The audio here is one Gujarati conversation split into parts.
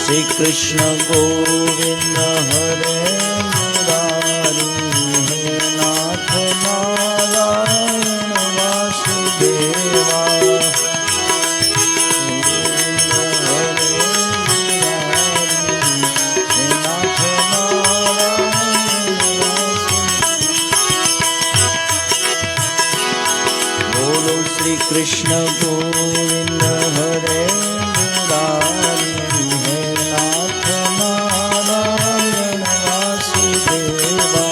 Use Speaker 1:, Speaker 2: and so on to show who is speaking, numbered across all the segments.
Speaker 1: श्री कृष्ण गोविंद हरे मुरारी हे नाथ नारायण वासुदेवा कृष्ण गोविंद हरे मुरारी हे नाथ नारायण वासुदेवा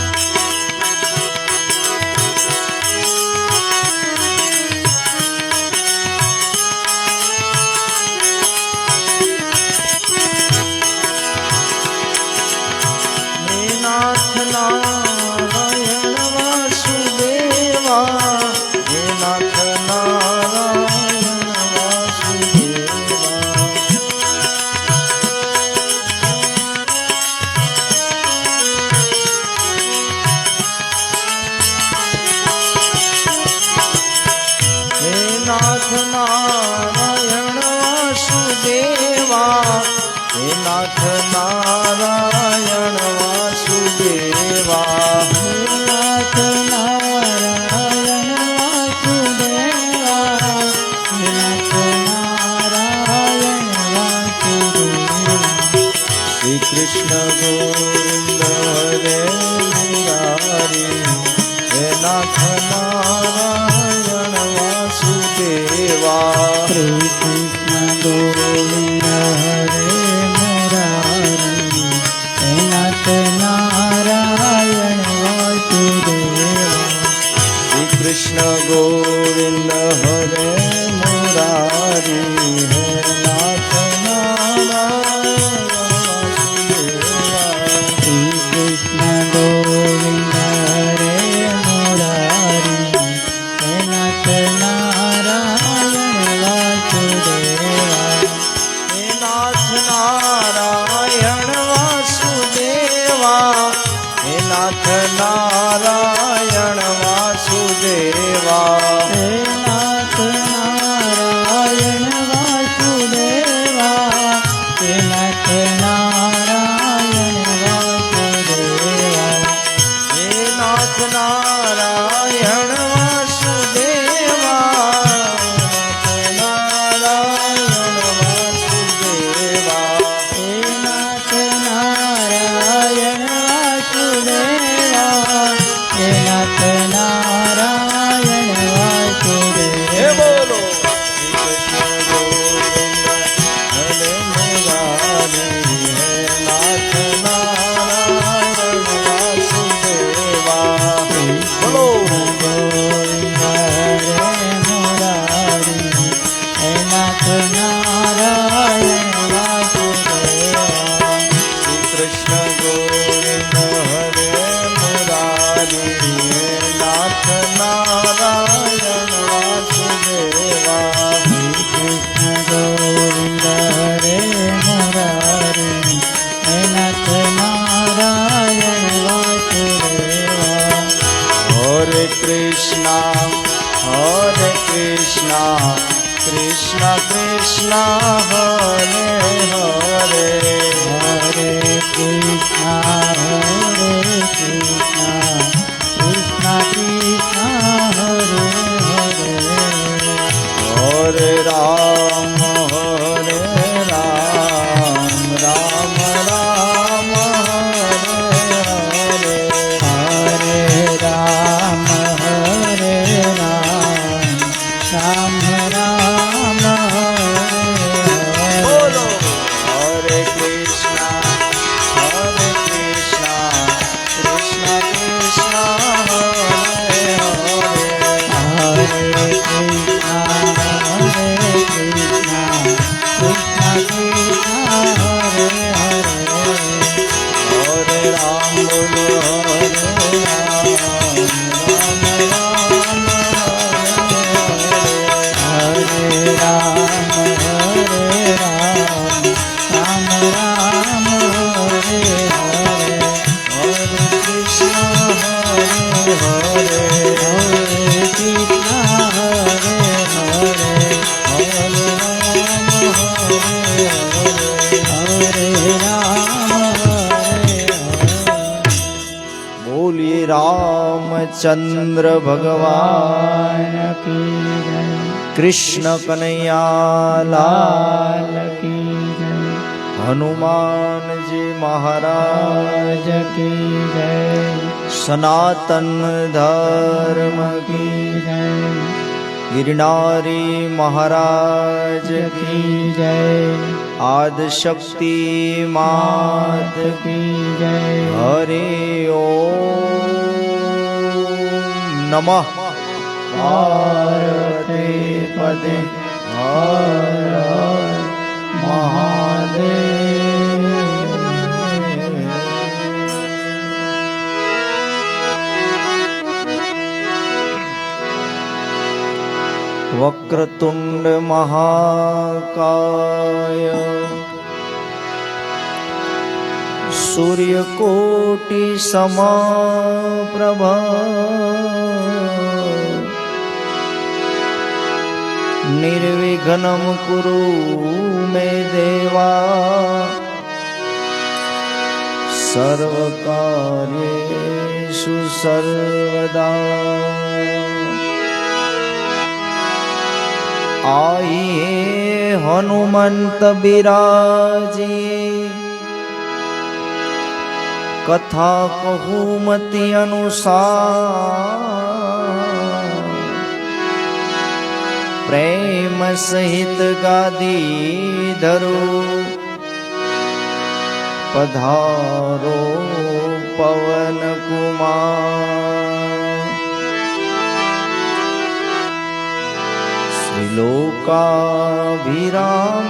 Speaker 1: हे नाथ नारायण वासुदेवा हे नाथ नारायण वासुदेवा हे नाथ नारायण वासुदेवा हे नाथ नारायण वासुदेवा हे नाथ नारायण वासुदेवा श्री कृष्ण गोविंद हरे मुरारी हे नाथ नारायण वासुदेवा श्री कृष्ण गोविंद हरे मुरारी हे नाथ नारायण वासुदेवा श्री कृष्ण गोविंद हरे मुरारी हे नाथ नारायण वासुदेवा श्री कृष्ण गोविंद हरे मुरारी हे नाथ नारायण वासुदेवा हे नाथ नारायण वासुदेवा हे नाथ नारायण वासुदेवा हे नाथ नारायण वासुदेवा हे नाथ नारायण वासुदेवा हे नाथ Narayan Vasudeva Krishna Krishna Hare Hare Hare Krishna Krishna Krishna Hare Hare Hare Ram Hare Ram Ram Ram Hare Hare Hare Ram Hare Ram Ram Ram Hare Krishna Krishna Krishna Hare Hare Hare Krishna Krishna Krishna Hare Hare Hare Ram Hare Ram Ram Ram Hare Ram Hare Ram Ram Ram Hare Hare Hare Krishna Hare Hare Hare Krishna Hare Hare Hare Ram Hare Hare Ramchandra भगवान
Speaker 2: की जय।
Speaker 1: कृष्ण कन्हैया लाल
Speaker 2: की जय।
Speaker 1: हनुमान जी महाराज
Speaker 2: की जय।
Speaker 1: सनातन धर्म की
Speaker 2: जय।
Speaker 1: गिरनारी महाराज
Speaker 2: की जय।
Speaker 1: आदिशक्ति मात
Speaker 2: की जय।
Speaker 1: हरि ओम नमः पार्वती पदे हर हर महादेव। वक्रतुंड महाकाय सूर्यकोटि समप्रभा निर्विघ्नं कुरु मे देवा सर्वकार्येषु सर्वदा। आइए हनुमंत बिराजे कथा कहूँ मति अनुसार प्रेम सहित गादी धरो पधारो पवन कुमार। श्रीलोकाभिराम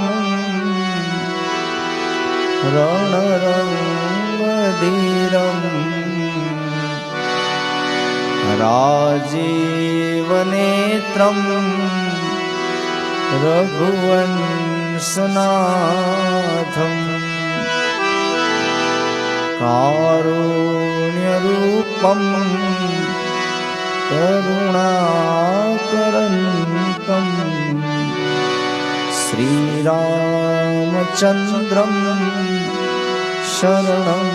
Speaker 1: रणरंगधीरम राजीवनेत्रम रघुवंशनाथम कारुण्यरूपम करुणाकरन्तं श्रीरामचन्द्रं शरणं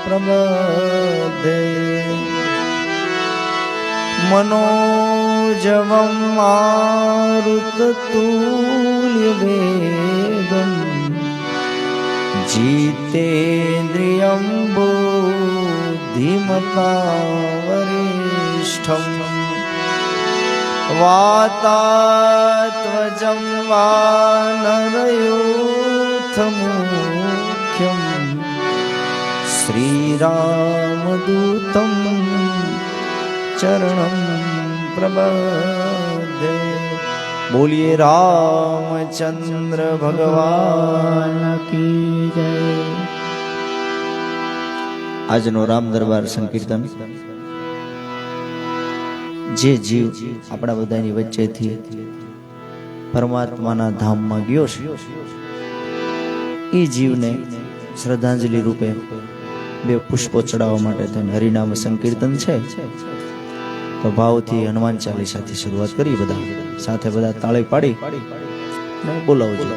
Speaker 1: प्रपद्ये। मनोजवं मारुततुल्यवेगं जितेन्द्रियं बुद्धिमतां वरिष्ठं वातात्मजं वानरयूथमुख्यं श्रीरामदूतं चरणं प्रपद्ये। बोलिए रामचंद्र भगवान
Speaker 2: की जय।
Speaker 1: આજનો રામ દરબાર સંકીર્તન જે જીવ આપણા બધાની વચ્ચેથી પરમાત્માના ધામમાં ગયો છે એ જીવને શ્રદ્ધાંજલિ રૂપે બે પુષ્પો ચડાવવા માટે થઈને હરિનામ સંકીર્તન છે તો ભાવથી હનુમાન ચાલીસાથી શરૂઆત કરી બધા સાથે બધા તાળી પાડી બોલાવજો.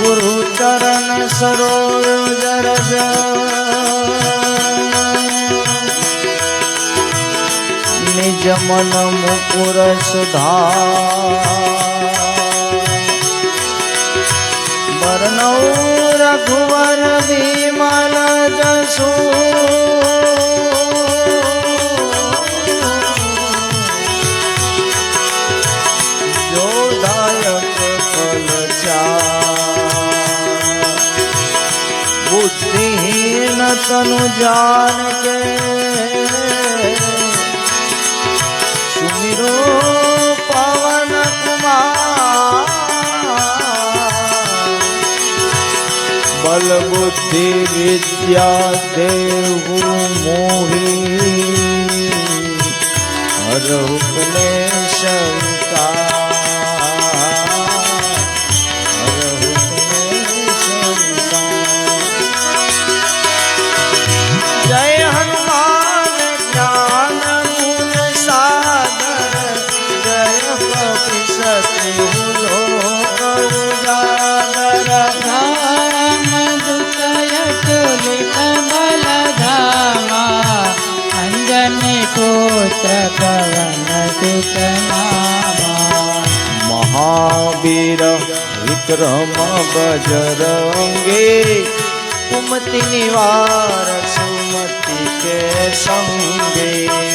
Speaker 1: गुरु चरण सरोज रज निज मन मुकुर सुधार बरनौ रघुवर विमल जसु जो दायक फल बुद्धिहीन तनु जान के सुमिरो पवन कुमार बल बुद्धि विद्या देहु मोहि हरहु क्लेश जय हनुमान ज्ञान गुण सागर जय कपि लोक उजागर
Speaker 2: राम दुतय तुलित बल धामा अंजनी पुत्र पवन सुत नामा
Speaker 1: महावीर विक्रम बजरंगी कुमति निवार सुमति के संगे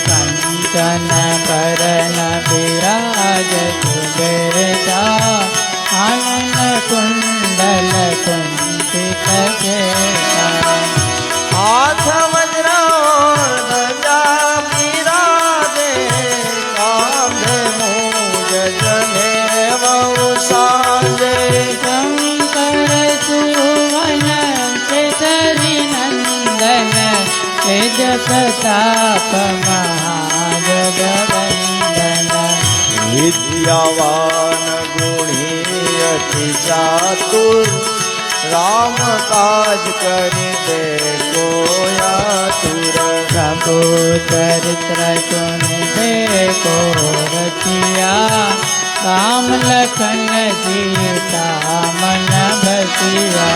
Speaker 2: कंचन बरन विराज सुबेदा आनन कुंडल कुंचित केसा
Speaker 1: हाथ वज्र और ध्वजा विराजे कांधे मूज जनेऊ साजे
Speaker 2: शंकर सुवन केसरी नंदन तेज प्रताप महाजगवंदन
Speaker 1: विद्यावान गुणी अति चातुर राम काज करिते कोया तुर
Speaker 2: प्रभु चरित्र सुन देखो रचिया राम लखन सीता मन बसिया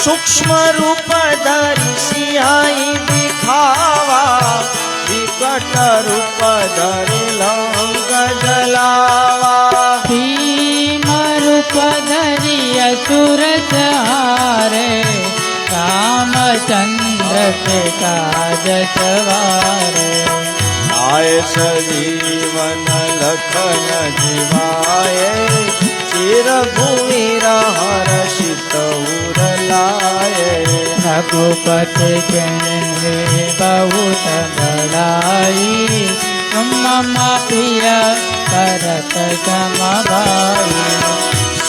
Speaker 1: सूक्ष्म रूप धरि सियाई दिखावा विकट रूप धरि लंक जलावा
Speaker 2: भीम रूप धरि असुर संहारे रामचंद्र के काज सवारे
Speaker 1: आए सजीवन लखन जिवाए चिर भूमि हर्षित उर लाए
Speaker 2: रघुपति के बहुत बड़ाई तुम मम प्रिय करत सम भाई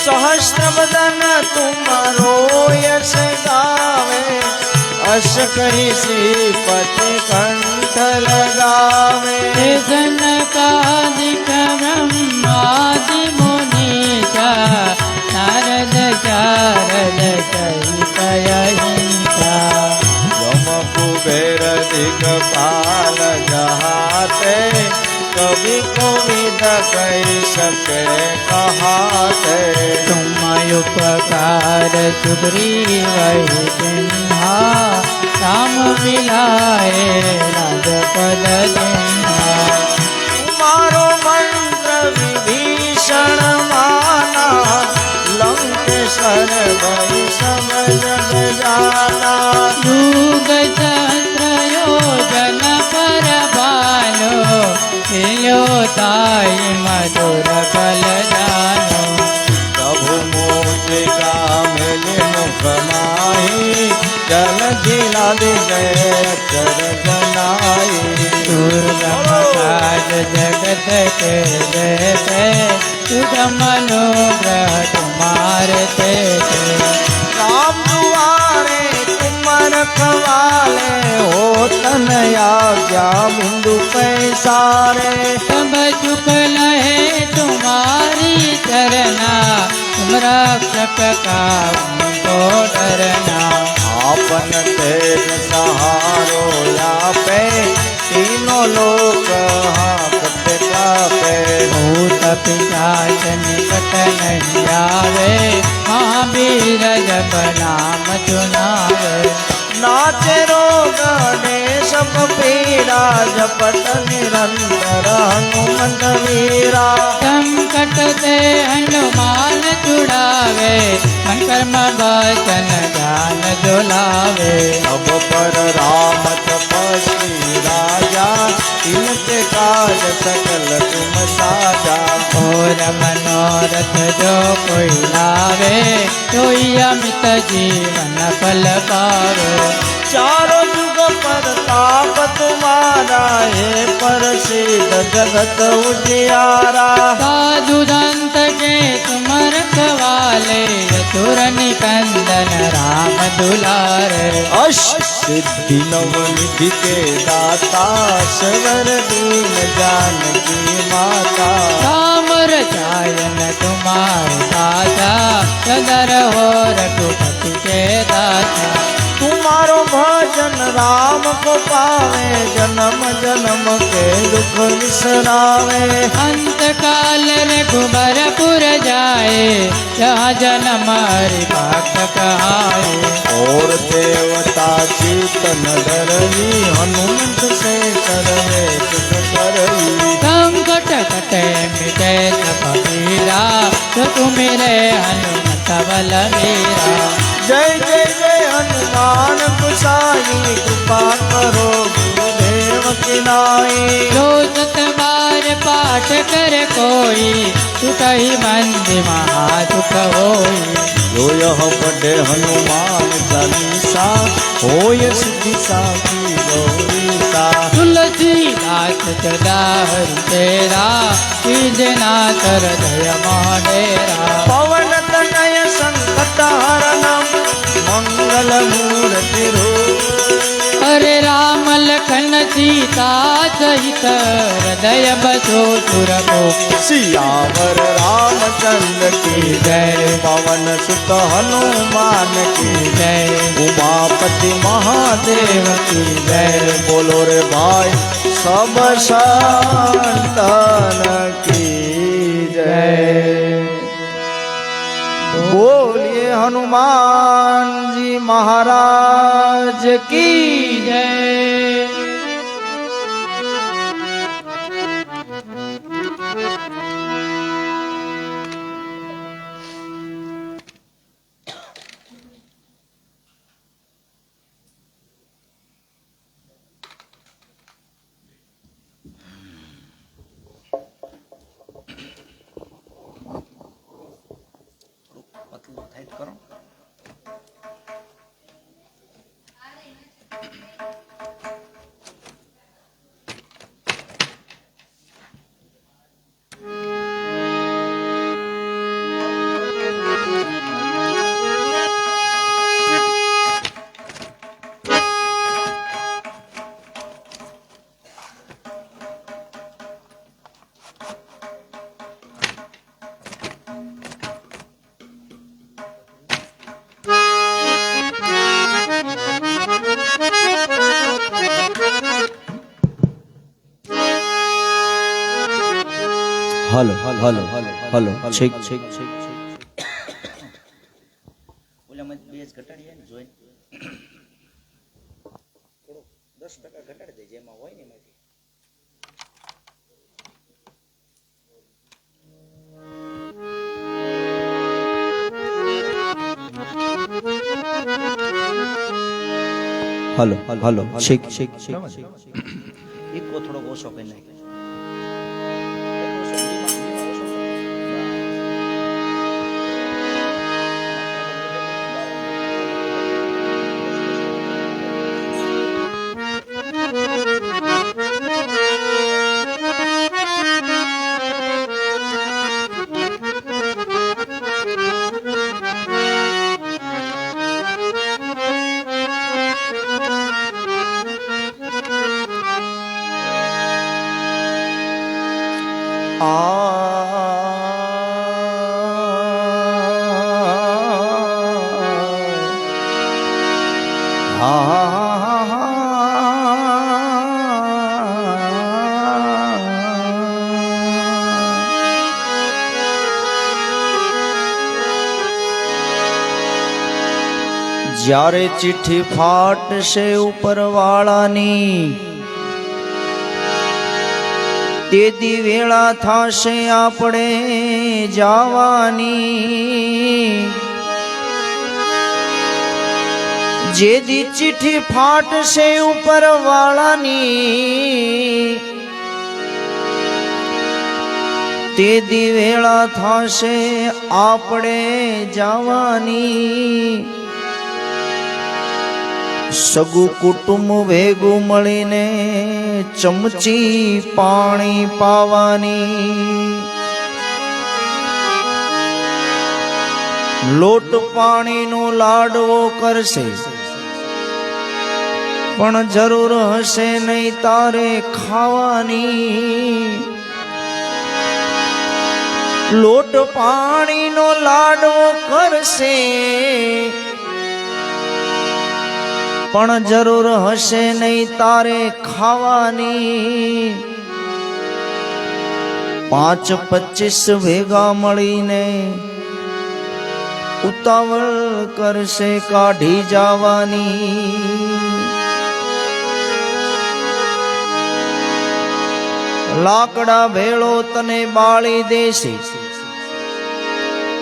Speaker 1: सहस्र बदन तुम्हारो यश गावे अश करी श्रीपति कंठ लगावे
Speaker 2: जनकादिक ब्रह्मादि मुनीचा नारद शारद सहित अहिंसा
Speaker 1: यम कुबेर दिगपाल जहाते कवि कोविद कही सके कहाते
Speaker 2: तुम उपकार सुग्रीव सिन्हा राम मिलाए राजपद जिन्हा
Speaker 1: तुम्हारो मंत्र विभीषण माना लंकेश्वर भई सब जग जाना
Speaker 2: युग सहस्र योजन पर भालो हिलो ताई मधुर बल जानो
Speaker 1: प्रभु मोटिका मिले मुख माही जल जिला विजय अक्षर जनाई
Speaker 2: दुर्गम काज जगत के देते सुगम अनुग्रह तुम्हारे तेते
Speaker 1: राम दुआरे तुम रखवाले हो तन आज्ञा बिंदु पैसारे
Speaker 2: सब चुप लहे तुम्हारी चरना तुम रक्षक का उनको डरना
Speaker 1: आपन तेज सहारो यापे तीनों लोक हाकते कापे
Speaker 2: भूत पिशाच निकट नहीं आवे महावीर जब नाम चुनावे
Speaker 1: नाचे रोग सब पीड़ा जपत निरंतर हनुमंत वीरा
Speaker 2: संकट ते हनुमान छुड़ावे मन कर्म वचन ज्ञान जुलावे
Speaker 1: अब पर राम तपस्वी राजा इनके काज सकल तुम साजा
Speaker 2: और मनोरथ जो कोई लावे सोई अमित जीवन फल पावे
Speaker 1: चारों युग पर ताप तुम्हारा है प्रसिद्ध जगत उजियारा
Speaker 2: साधु दंत के तुम रखवाले असुर निकंदन राम दुलारे
Speaker 1: अश
Speaker 3: सिद्धि नवनिधि के दाता सवर दीन जानकी माता
Speaker 2: राम रचायन तुम्हारे दाता सदर हो रघुपति के दाता
Speaker 3: तुम्हारो भजन राम को पावे जन्म जन्म के दुख विसरावे
Speaker 2: अंत काल रघुबरपुर जाए जहाँ जन्म हरि भक्त कहाए
Speaker 3: और देवता चेतन डरई हनुमंत से सर्वे सुख करई
Speaker 2: संकट कटे मिटे सब पीरा तो तुम्हें हनुमत बल मेरा
Speaker 3: जय जय जय हनुमान कुसाई कृपा करो गुरुदेव की नाई
Speaker 2: जो सत बार पाठ कर कोई सुखई मंद महादुख होई
Speaker 3: जो यह पढ़े हनुमान चालीसा होय सिद्धि साखी गौरीसा
Speaker 2: तुलसीदास सदा हरि तेरा कीजना कर दया माडेरा
Speaker 3: पवन तनय संकट हरणम मंगल मूर्ति रूप
Speaker 2: हरे राम लखन सीता सहित हृदय बसो सुरभो
Speaker 3: सियावर रामचंद्र की जय पवन सुत हनुमान की
Speaker 2: जय
Speaker 3: उमापति महादेव की जय बोलो रे भाई सब संतान की जय बोलिए हनुमान जी महाराज की
Speaker 2: जय
Speaker 1: હલો હલો હલો છેક છેક છેક ઓલામાં બેઝ ઘટાડીએ ને જોઈ થોડો 10% ઘટાડી દે જેમાં હોય ને એમાંથી હલો હલો છેક છેક છેક એક થોડો ઓછો કરી નાખ્યો જ્યારે ચિઠ્ઠી ફાટશે ઉપરવાળાની તે દી વેળા થાશે આપણે જવાની જે દી ચિઠ્ઠી ફાટશે ઉપરવાળાની તે દી વેળા થાશે આપણે જવાની સગુ કુટુંબ ભેગું મળીને ચમચી પાણી પાવાની
Speaker 3: લોટ પાણીનો લાડવો કરશે પણ જરૂર હશે નહીં તારે ખાવાની. લોટ પાણીનો લાડવો કરશે પણ જરૂર હશે નહીં તારે ખાવાની. 5-25 ભેગા મળીને ઉતાવળ કરશે કાઢી જવાની. લાકડા ભેળો તને બાળી દેશે,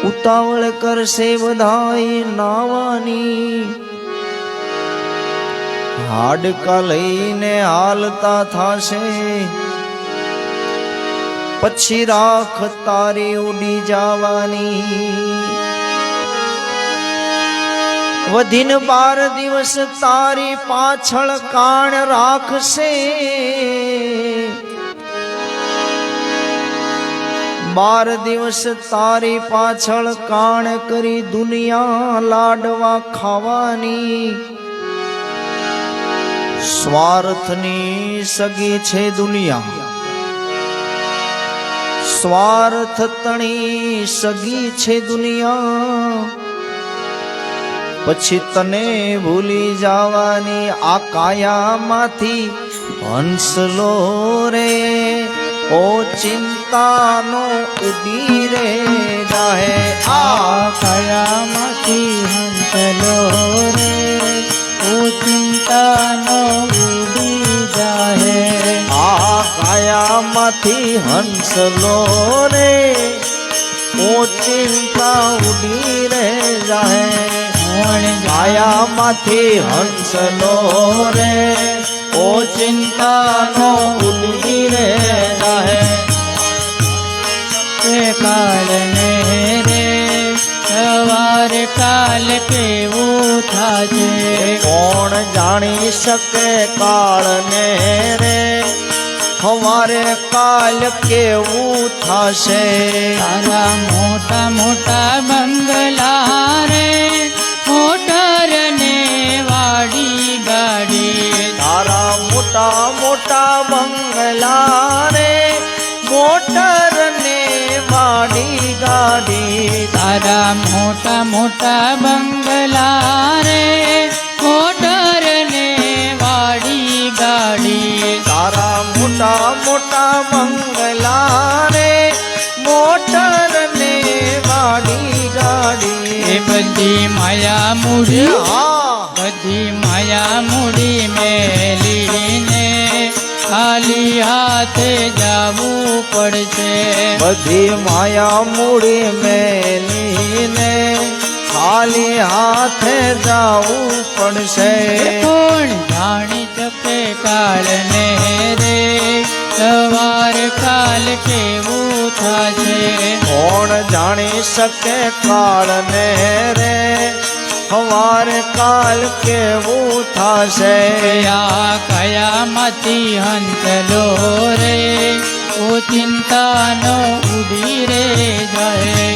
Speaker 3: ઉતાવળ કરશે બધાય નાવાની. હાડકા લઈને હાલતા થાશે, પછી રાખ તારી ઉડી જવાની. વધીને 12 દિવસ તારી પાછળ કાણ રાખશે. 12 દિવસ તારી પાછળ કાણ કરી દુનિયા લાડવા ખાવાની. સ્વાર્થની સગી છે દુનિયા, સ્વાર્થ તણી સગી છે દુનિયા. પછી તને ભૂલી જવાની. આ કાયામાંથી હંસલો રે ઓ ચિંતાનો ઉડી રે જાહે.
Speaker 2: આ કયામાંથી હંસલો રે ઓ ચિંતાનો ઉડી જાહે.
Speaker 3: આ કાયામાંથી હંસલો રે ઓ ચિંતા ઉડી રે જાહે. કાયામાંથી હંસલો રે ઓ ચિંતાનો ઉડી રે જાહે.
Speaker 2: કાળને રે સવાર કાલ કેવું થાશે.
Speaker 3: કોણ જાણી શકે કાળને રે હવારે કાલ કેવું થશે.
Speaker 2: તારા મોટા મોટા બંગલા રે મોટર ને વાડી ગાડી.
Speaker 3: તારા મોટા મોટા બંગલા રે મોટર ને વાડી ગાડી.
Speaker 2: તારા મોટા મોટા બંગલા રે મોટર ને વાડી ગાડી.
Speaker 3: તારા મોટા મોટા બંગલા રે મોટર ને વાડી ગાડી.
Speaker 2: એ બધી માયા મૂડી,
Speaker 3: હા
Speaker 2: બધી માયા મૂડી મેલીને ખાલી હાથે જાવું પડશે.
Speaker 3: બધી માયા મૂડી મેલીને ખાલી હાથે જાવું પડશે.
Speaker 2: કોણ જાણી શકે કાળને રે સવાર કાલ કેવું થશે.
Speaker 3: કોણ જાણી શકે કાળને રે હવાર કાલ કેવું થશે.
Speaker 2: કયા કયામાંથી હંસલો રે ઓ ચિંતાનો ઉડી રે જાય.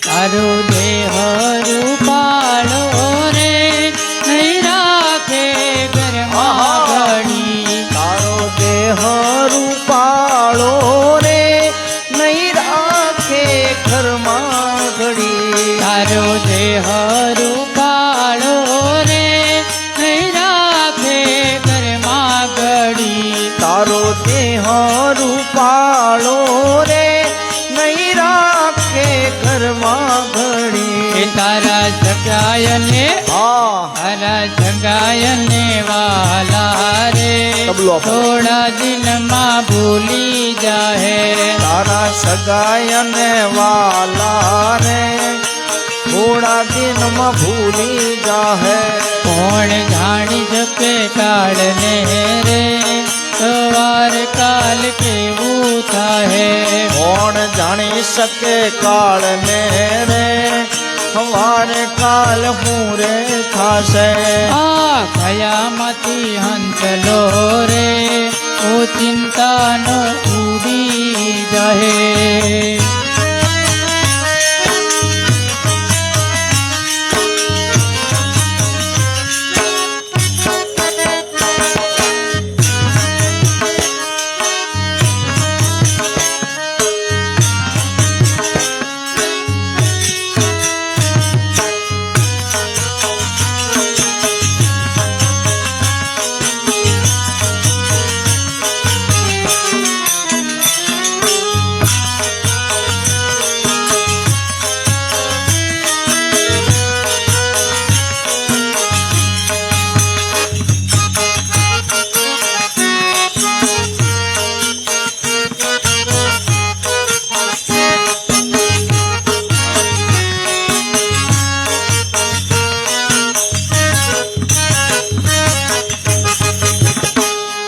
Speaker 2: તારો દેહ રૂપાળો રે નહીં રાખે ઘરમાં ઘડી.
Speaker 3: તારો દેહ રૂપાળો રે નહીં રાખે ઘરમાં ઘડી.
Speaker 2: તારો દેહ રૂપાળો રે નહીં રાખે ઘરમાં ઘડી.
Speaker 3: તારો દેહ રૂપાળો રે નહીં રાખે ઘરમાં ઘડી.
Speaker 2: એ તારા જગાયને
Speaker 3: હા
Speaker 2: તારા જગાયને વાલા રે
Speaker 3: તબલો આપો.
Speaker 2: થોડા દિનમાં ભૂલી જાહે
Speaker 3: તારા સગાય ને વાલા રે થોડા દિનમાં ભૂલી જાહે.
Speaker 2: કોણ જાણી શકે કાળને રે સવાર કાલ કેવું થાહે
Speaker 3: કોણ જાણી શકે કાળ ને રે સવારે કાલ હું રે થાશે.
Speaker 2: આ કયામાંથી હંસલો રે ઓ ચિંતાનો ઉડી જાહે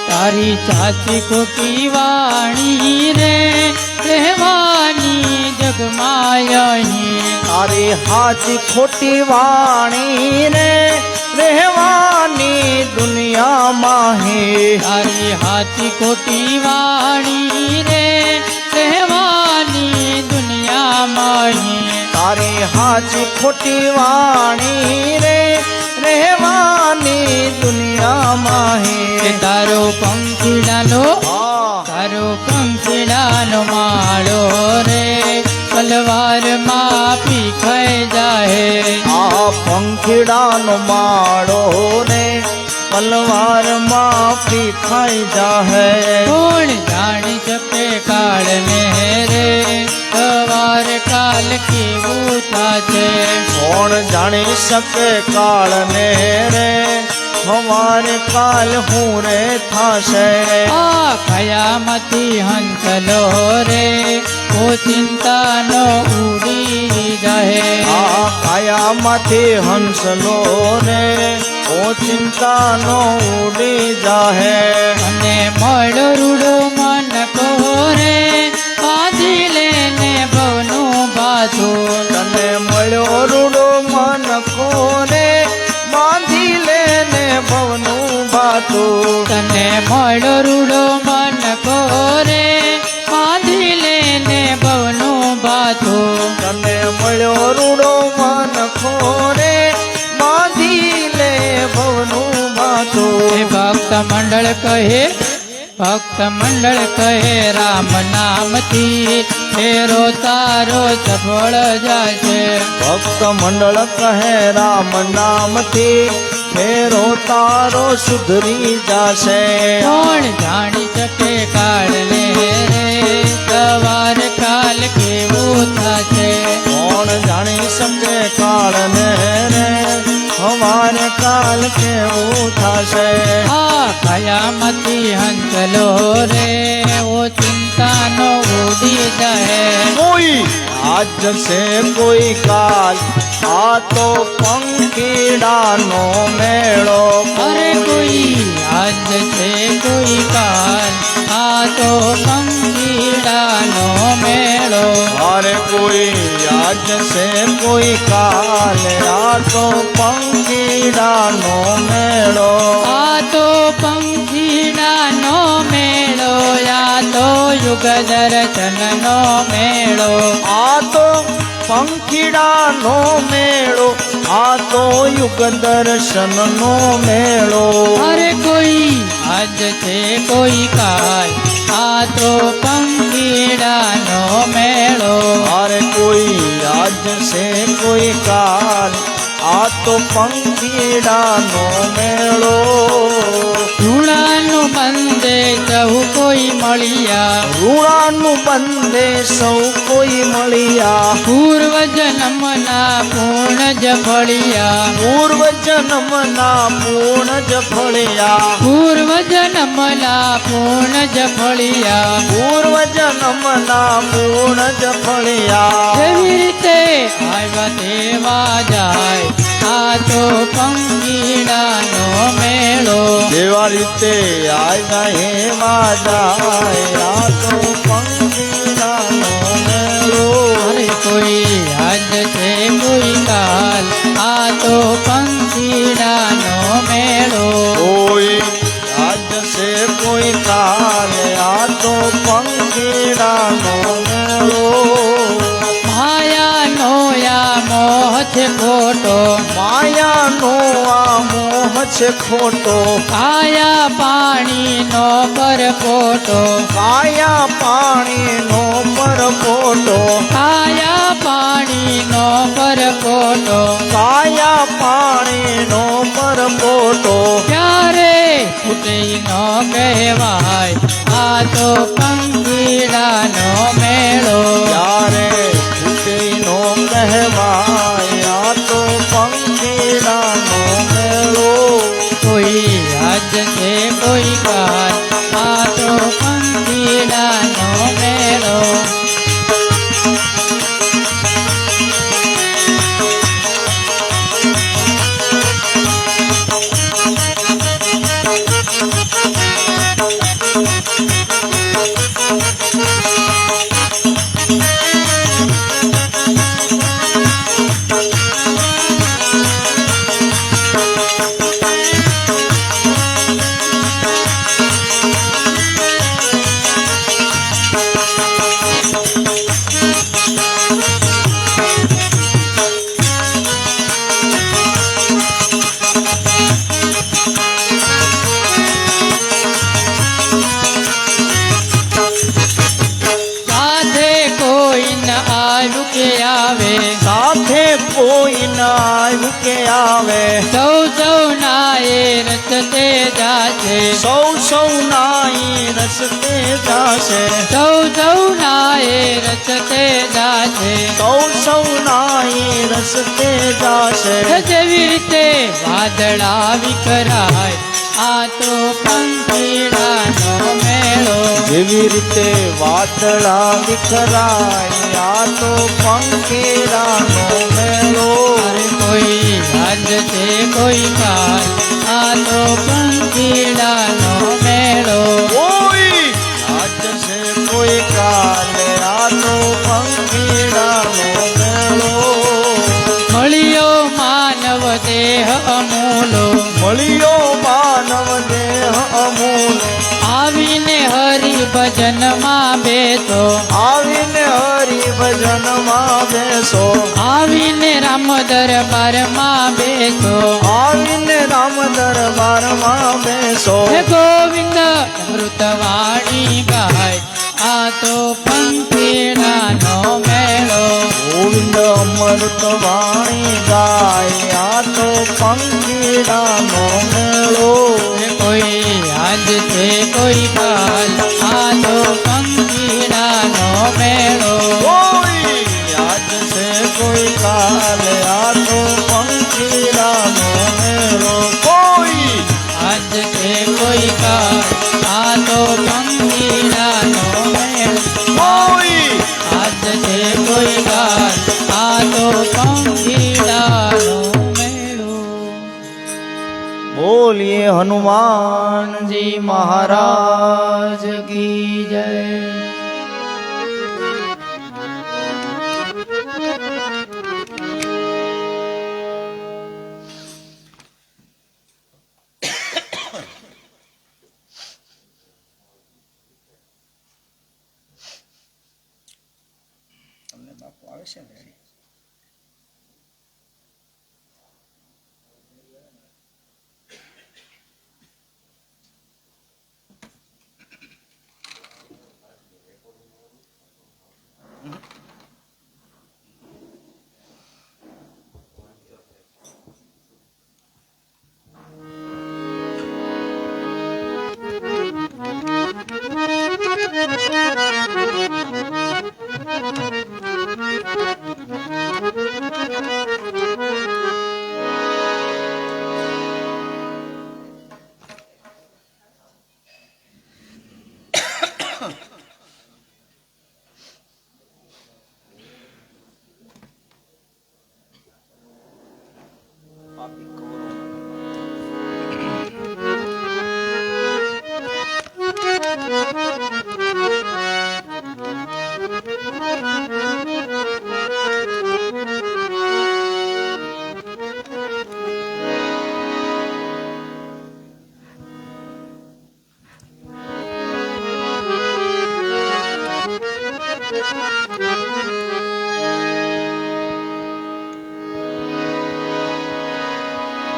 Speaker 2: તારી ચાચી ખોટી વાણી રે રહેવાની જગમાયહી
Speaker 3: તારી હાચી ખોટી વાણી રે રહેવાની દુનિયામાં હે.
Speaker 2: તારી હાચી ખોટી વાણી રે રહેવાની દુનિયામાં
Speaker 3: તારી હાચી ખોટી વાણી રે રહેવાની દુનિયામાં
Speaker 2: કે
Speaker 3: હે.
Speaker 2: તારો પંખીડાનો
Speaker 3: હા
Speaker 2: તારો પંખીડાનો માળો રે તલવારમાં પીખાઈ જાહે
Speaker 3: આ પંખીડાનો માળો રે તલવારમાં પીખાઈ જાહે.
Speaker 2: કોણ જાણી શકે કાળને રે સવાર કાલ કેવું થાશે
Speaker 3: કોણ જાણી શકે કાળ ને રે સવારે કાલ હું રે થાશે.
Speaker 2: આ કયામાંથી હંસલો રે ઓ ચિંતાનો ઉડી જાહે
Speaker 3: આ કાયામાંથી હંસલો રે ઓ ચિંતાનો ઉડી જાહે.
Speaker 2: અને મળો રૂડો મન કોરે બાંધી લેને ભવનું બાથું
Speaker 3: તને મળ્યો રૂડો મન કોને બાંધી લેને ભવનું બાતું.
Speaker 2: તને મળો રૂડો મન કોરે બાંધી લેને ભવનું બાથું
Speaker 3: તને મળ્યો રૂડો મન ખોરે બાંધી લે ભવનું
Speaker 2: એ
Speaker 3: બાતું.
Speaker 2: ભક્ત મંડળ કહે ભક્ત મંડળ કહે રામ નામથી ફેરો તારો સફળ જશે
Speaker 3: ભક્ત મંડળ કહે રામ નામથી ફેરો તારો સુધરી જાશે.
Speaker 2: કોણ જાણી શકે કાળને રે સવાર કાલ કેવું થશે
Speaker 3: કોણ જાણી શકે કાળ ને રે સવારે કાલ કેવું થશે.
Speaker 2: આ કયામતી હંસલો રે ઓ ચિંતાનો ઉડી જાય
Speaker 3: કોઈ આજ જશે કોઈ કાલ આ તો પંખીડાનો મેળો.
Speaker 2: અરે કોઈ આજ છે કોઈ કાલ આ તો પંખીડાનો મેળો
Speaker 3: અરે કોઈ આજ જશે કોઈ કાલ આ તો પંખીડાનો મેળો.
Speaker 2: આ તો પંખીડાનો મેળો આ તો યુગ દર્શનનો મેળો
Speaker 3: આ તો પંખીડાનો મેળો આ તો યુગ દર્શનનો મેળો.
Speaker 2: અરે કોઈ આજ છે કોઈ કાલ આ તો પંખીડાનો મેળો
Speaker 3: અરે કોઈ આજ છે કોઈ કાલ આ તો પંખીડાનો મેળો.
Speaker 2: ધૂળાનું બંધે સહુ કોઈ મળ્યા
Speaker 3: ઋણાનું બંધે સૌ કોઈ મળ્યા.
Speaker 2: પૂર્વ જન્મના પૂર્ણ જ ફળિયા
Speaker 3: પૂર્વ જન્મના પૂર્ણ જ ફળ્યા.
Speaker 2: પૂર્વ જન્મ જન્મના પૂર્ણ જ ફળિયા
Speaker 3: પૂર્વ જન્મના પૂર્ણ જ ફળિયા
Speaker 2: જેવી રીતે આવ્યા તેવા જાય આ તો પંખીડાનો મેળો
Speaker 3: જેવા રીતે આવ્યા એવા જાય આ તો પંખીડાનો મેળો
Speaker 2: અરે કોઈ આજ છે કોઈ કાલ આ તો પંખીડાનો મેળો
Speaker 3: કોઈ આજ છે કોઈ કાલે આ તો પંખીડાનો મેળો
Speaker 2: માયાનો આ મોહ છે ખોટો
Speaker 3: માયાનો આ મોહ છે ખોટો
Speaker 2: કાયા પાણીનો પરપોટો
Speaker 3: કાયા પાણીનો પરપોટો
Speaker 2: કાયા પાણીનો પરપોટો
Speaker 3: કાયા પાણીનો પરપોટો
Speaker 2: ક્યારે ફૂટે ન કહેવાય આ તો પંખીડાનો મેળો
Speaker 3: ત્યારે છૂટેનો કહેવાય આ તો પંખીડાનો મેળો
Speaker 2: કોઈ આજ છે કોઈ કાલ આ તો પંખીડાનો મેળો સાથે કોઈ ન આવ્યું કે આવે
Speaker 3: સાથે કોઈ ના આવ્યું કે આવે
Speaker 2: સૌ સૌ નાએ રસ્તે જાશે
Speaker 3: સૌ સૌ નાઈ રસ્તે જાશે
Speaker 2: સૌ સૌ નાએ રસ્તે જાશે
Speaker 3: સૌ સૌ નાઈ રસ્તે જાશે
Speaker 2: જેવી રીતે વાદળા વિખરાય આ તો પંખીડાનો મેળો
Speaker 3: જેવી રીતે વાદળા વિખરાય આ તો પંખીડાનો મેળો
Speaker 2: અરે કોઈ આજ છે કોઈ કાલ આ તો પંખીડાનો મેળો
Speaker 3: કોઈ આજ છે કોઈ કાલે આ તો પંખીડાનો મેળો
Speaker 2: મળ્યો માનવ દેહ અમૂલો
Speaker 3: મળ્યો માનવ દેહ અમૂલ
Speaker 2: આવીને હરિ ભજનમાં બેસો
Speaker 3: આવીને હરિ ભજનમાં બેસો
Speaker 2: આવીને રામ દરબારમાં બેસો
Speaker 3: આવીને રામ દરબારમાં બેસો
Speaker 2: હે ગોવિંદ અમૃતવાણી ગાય આ તો પંખીડાનો મેળો
Speaker 3: ગોવિંદ અમૃત વાણી ગાય આ તો પંખીડાનો મેળો
Speaker 2: હે કોઈ આજ છે કોઈ કાલ આ તો પંખીડાનો મેળો
Speaker 3: કોઈ આજ છે કોઈ કાલે આ તો પંખીડાનો મેળો કોઈ
Speaker 2: આજ છે કોઈ કાલ આ તો પંખીડાનો મેળો
Speaker 3: કોઈ
Speaker 2: આજ છે કોઈ કાલ આ તો પંખીડાનો મેળો
Speaker 3: બોલીએ હનુમાનજી મહારાજ કી જય તમને બાપુ આવે છે ને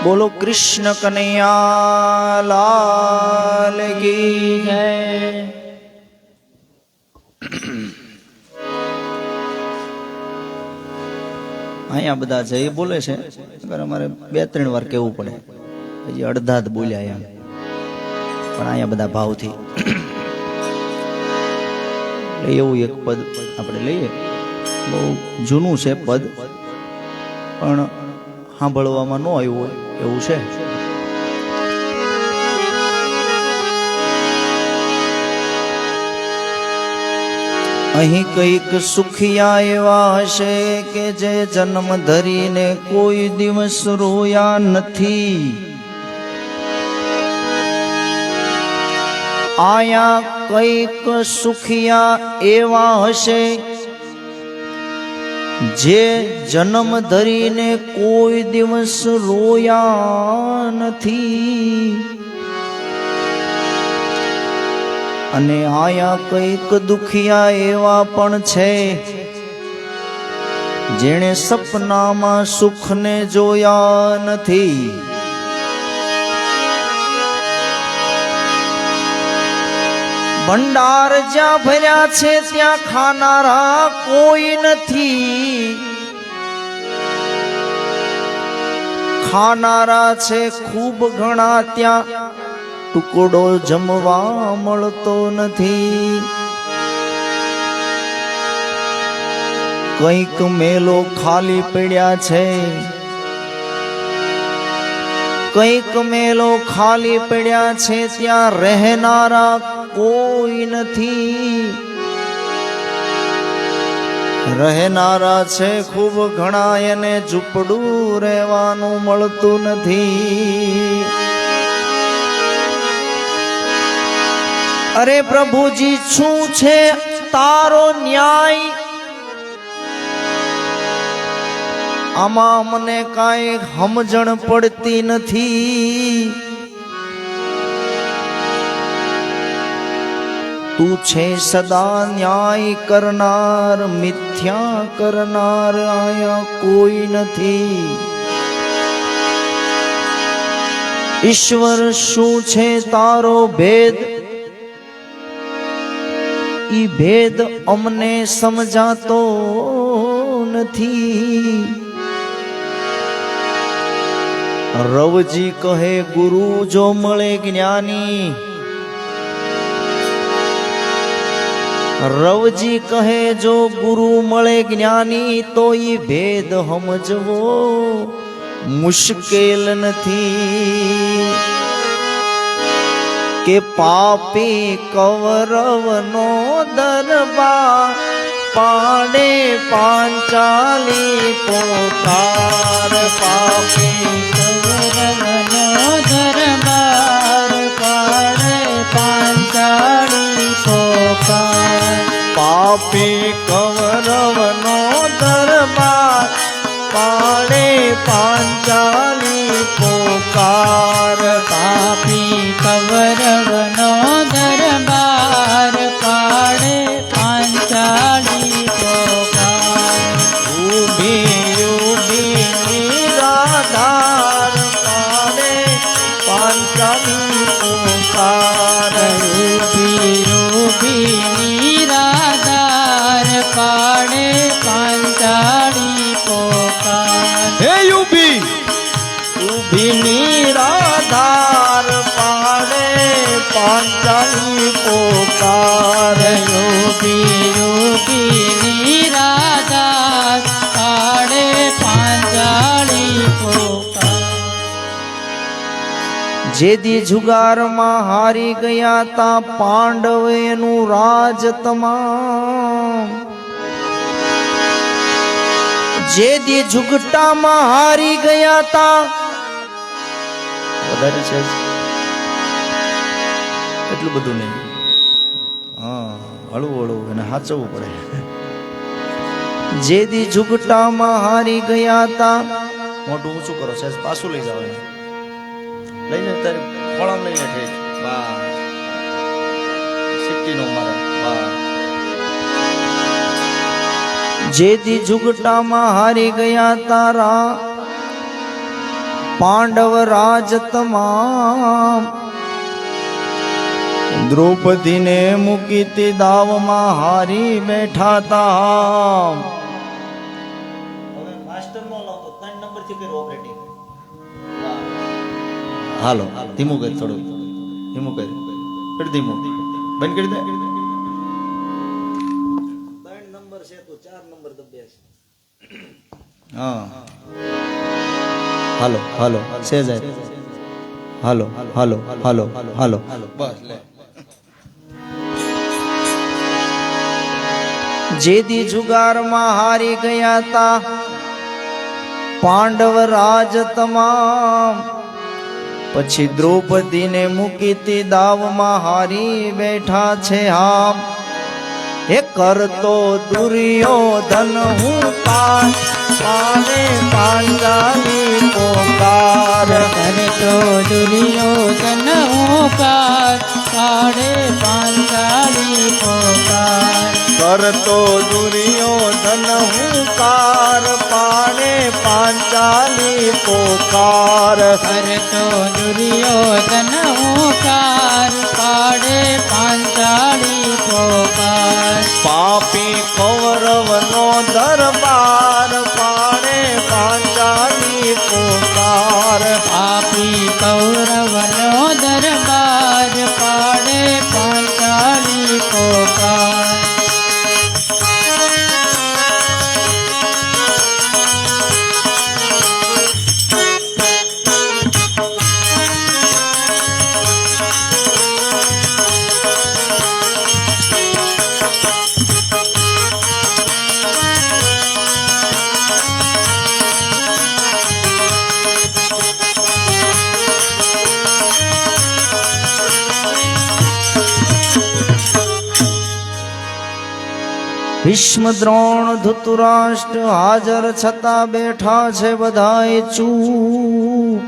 Speaker 1: બોલો કૃષ્ણ કનૈયા લાલ કી જય. અહીંયા બધા જય બોલે છે, અમારે 2-3 વાર કેવું પડે, હજી અડધા જ બોલ્યા એમ, પણ અહીંયા બધા ભાવથી એવું એક પદ આપણે લઈએ. બહુ જૂનું છે પદ, પણ સાંભળવામાં ન આવ્યું હોય એવું છે. અહીં કઈક સુખિયા એવા હશે કે જે જન્મ ધરીને કોઈ દિવસ રોયા નથી. આયા કઈક સુખિયા એવા હશે જે જન્મ ધરીને કોઈ દિવસ રોયા નથી. અને આયા કઈક દુખિયા એવા પણ છે જેણે સપનામાં સુખને જોયા નથી. ભંડાર જ્યાં ભર્યા છે ત્યાં ખાનારા કોઈ નથી. ખાનારા છે ખૂબ ઘણા, ત્યાં ટુકડો જમવા મળતો નથી. કંઈક મેલો ખાલી પડ્યા છે, કંઈક મેલો ખાલી પડ્યા છે, ત્યાં રહેનારા કોઈ નથી. રહેનારા છે ખૂબ ઘણા, એને ઝૂંપડું રહેવાનું મળતું નથી. અરે પ્રભુજી શું છે તારો ન્યાય? આમાં મને કાંઈ સમજણ પડતી નથી. તું છે સદા ન્યાય કરનાર, મિથ્યા કરનાર આયા કોઈ નથી. ઈશ્વર શું છે તારો ભેદ? ઈ ભેદ અમને સમજાતો નથી. રવજી કહે ગુરુ જો મળે જ્ઞાની, રવજી કહે જો ગુરુ મળે જ્ઞાની તો ઈ ભેદ સમજવો મુશ્કેલ નથી. કે પાપી કૌરવનો દરબાર પાડે પાંચાલી પોકાર. પાપી
Speaker 2: કૌરવનો દરબાર પાડે પાંચાળી પોકાર.
Speaker 3: પાપી કૌરવનો દરબાર પાડે પાંચાલી પોકાર.
Speaker 2: પાપી કૌરવનો દરબાર પાડે પાંચાળી પોકાર.
Speaker 3: ઊભી ઊભી નિરાધાર પાડે પાંચાલી પોકાર.
Speaker 2: રૂપી રૂપી નિરાધાર પાડે પાંચાળી પોકાર.
Speaker 3: હે ઊભી ઊભી નિરાધાર પાડે પાંચાલી પોકાર.
Speaker 2: રૂપી રૂપી નિરાધાર પાડે પાંચાળી પોકાર.
Speaker 1: જે દી જુગારમાં હારી ગયા તા પાંડવ એનું રાજ તમામ, જે દી જુગટામાં હારી ગયા તા, વધારે છે એટલું બધું નહીં, હા હળવું હળવું એને સાચવવું પડે. જે દી જુગટામાં હારી ગયા તા, મોટું ઊંચું કરો છે, પાછું લઈ જાવ, લઈને તારે ફળામ લઈને ઠેઠ, વાહ સિફ્ટી નો મારે, વાહ. જે દી જુગટામાં હારી ગયા તારા પાંડવ રાજ તમામ, દ્રૌપદીને મૂકી તે દાવમાં હારી બેઠા તા. હવે માસ્ટર નો લાવતો 3 નંબર થી કર્યું ઓપરેટિંગ. હાલો ધીમું કરી, થોડું ધીમું કરી, ધીમું બંધ કરી દે. 3 નંબર છે તો 4 નંબર દબે છે. હા હાલો હાલો સેજાય, હાલો હાલો હાલો હાલો બસ લે. જે દી જુગારમાં હારી ગયા તા પાંડવ રાજ તમામ, પછી દ્રૌપદીને મૂકી તે દાવમાં હારી બેઠા છે હામ. હે કરતો દુર્યોધન હું પાર, પાને પાંચાલી પોકાર.
Speaker 2: કરતો દુર્યોધન ઓકાર, પાડે પાંચાળી પોકાર.
Speaker 3: કરતો દુર્યોધન હું કાર, પાને પાંચાલી પોકાર.
Speaker 2: કરતો દુર્યોધન ઓકાર, પાડે પાંચાળી પોકાર.
Speaker 3: પાપી કૌરવનો દરબાર, પાડે પાંચાલી પોકાર.
Speaker 2: પાપી કૌરવનો દરબાર, પાડે પાંચાળી પોકાર.
Speaker 1: ભીષ્મ દ્રોણ ધૃતરાષ્ટ્ર હાજર છતાં બેઠા છે બધાય ચૂપ.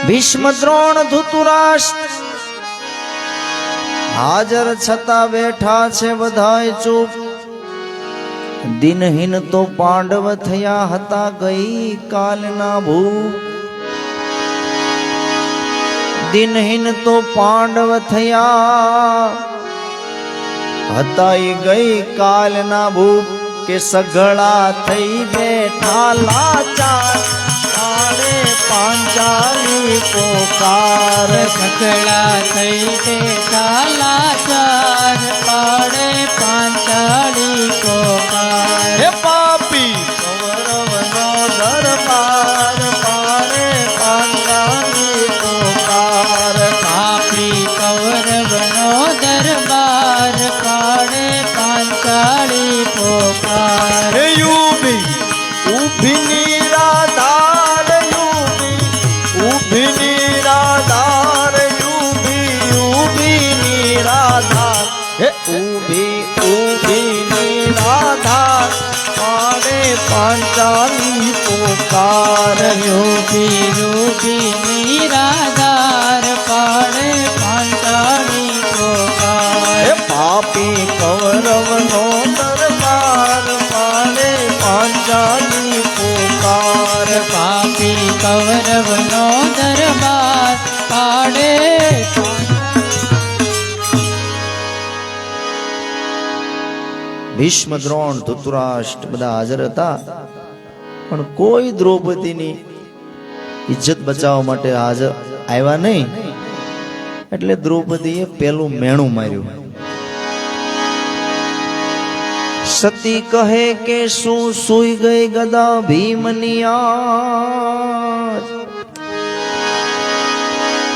Speaker 1: ભીષ્મ દ્રોણ ધૃતરાષ્ટ્ર હાજર છતાં બેઠા છે બધાય ચૂપ. દિનહીન તો પાંડવ થયા હતા ગઈ કાલના ભૂપ. દિનહીન તો પાંડવ થયા હતા ગઈ કાલના ભૂપ. કે સઘળા થઈ બેઠા લાચાર, પાડે પાંચાલી પોકાર.
Speaker 2: સઘળા થઈ બેઠા લાચાર, પાડે પાંચાળી પોકાર.
Speaker 3: હે પાપી કૌરવનો દરબાર, પાડે પાંચાલી પોકાર.
Speaker 2: પાપી કૌરવનો દરબાર, પાડે પાંચાળી પોકાર.
Speaker 3: હે યુબી ઊભી નિરાધાર, યુબી ઊભી નિરાધાર, યુબી ઊભી નિરાધાર. હે ઊભી ઊભી નિરાધાર, પાડે પાંચાલી પોકાર.
Speaker 2: રૂપી રૂપી નિરાધાર, પાડે પાંચાળી પોકાર.
Speaker 3: હે પાપી કૌરવનો દરબાર, પાડે પાંચાલી પોકાર.
Speaker 2: પાપી કૌરવનો દરબાર, પાડે
Speaker 1: ભીષ્મ દ્રોણ ધૃતરાષ્ટ્ર બધા હાજર હતા, પણ કોઈ દ્રૌપદીની ઇજ્જત બચાવવા માટે હાજર આવ્યા નહીં. એટલે દ્રૌપદીએ પેલું મેણું માર્યું. સતી કહે કે શું સૂઈ ગઈ ગદા ભીમની આંચ.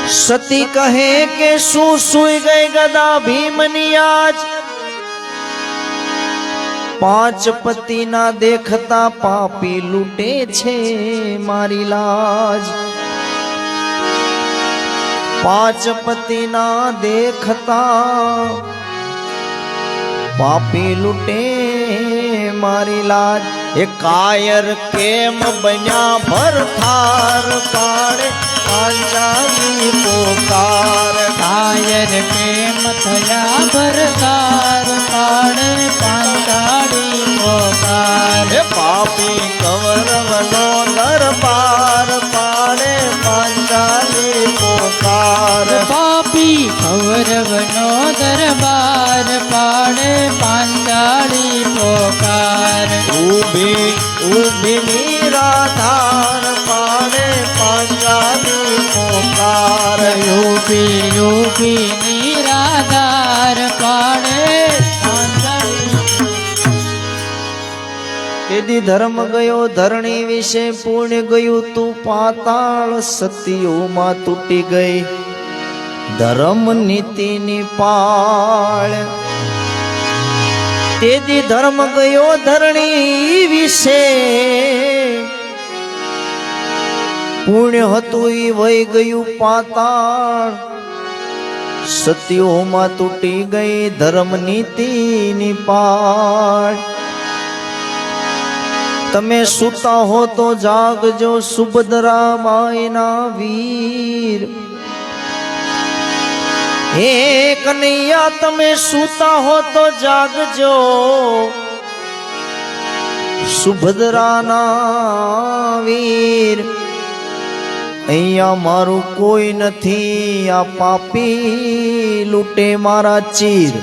Speaker 3: સતી કહે કે શું સુઈ ગઈ ગદા ભીમની આજ પાંચ પતિ ના દેખતા પાપી લૂટે છે મારી લાજ પાંચ પતિ ના દેખતા પાપી લૂટે મારી લાજ એ કાયર કેમ બન્યા ભરથાર પાડે પાંચાલી પોકાર
Speaker 2: કાયર કેમ થયા ભરતાર પાડે પાંચાળી પોકાર
Speaker 3: હે પાપી કૌરવનો દરબાર પાડે પાંચાલી પોકાર
Speaker 2: પાપી કૌરવનો દરબાર પાડે પાંચાળી પોકાર
Speaker 3: ઊભી ઊભી નિરાધાર પાડે પાંચાલી પોકાર
Speaker 2: યુપી યુપી નિરાધાર પાડે પાંચાળી
Speaker 3: તેથી ધર્મ ગયો ધરણી વિશે પુણ્ય ગયું તું પાતાળ સતીઓમાં તૂટી ગઈ ધર્મ નીતિની પાળ તેથી ધર્મ ગયો ધરણી વિશે પુણ્ય હતું ઈ વહી ગયું પાતાળ સતીઓમાં તૂટી ગઈ ધર્મ નીતિની પાળ તમે સૂતા હો તો જાગજો સુભદ્રા બાઈના વીર હે કનૈયા તમે સૂતા હો તો જાગજો સુભદ્રાના વીર અહીંયા મારું કોઈ નથી આ પાપી લૂટે મારા ચીર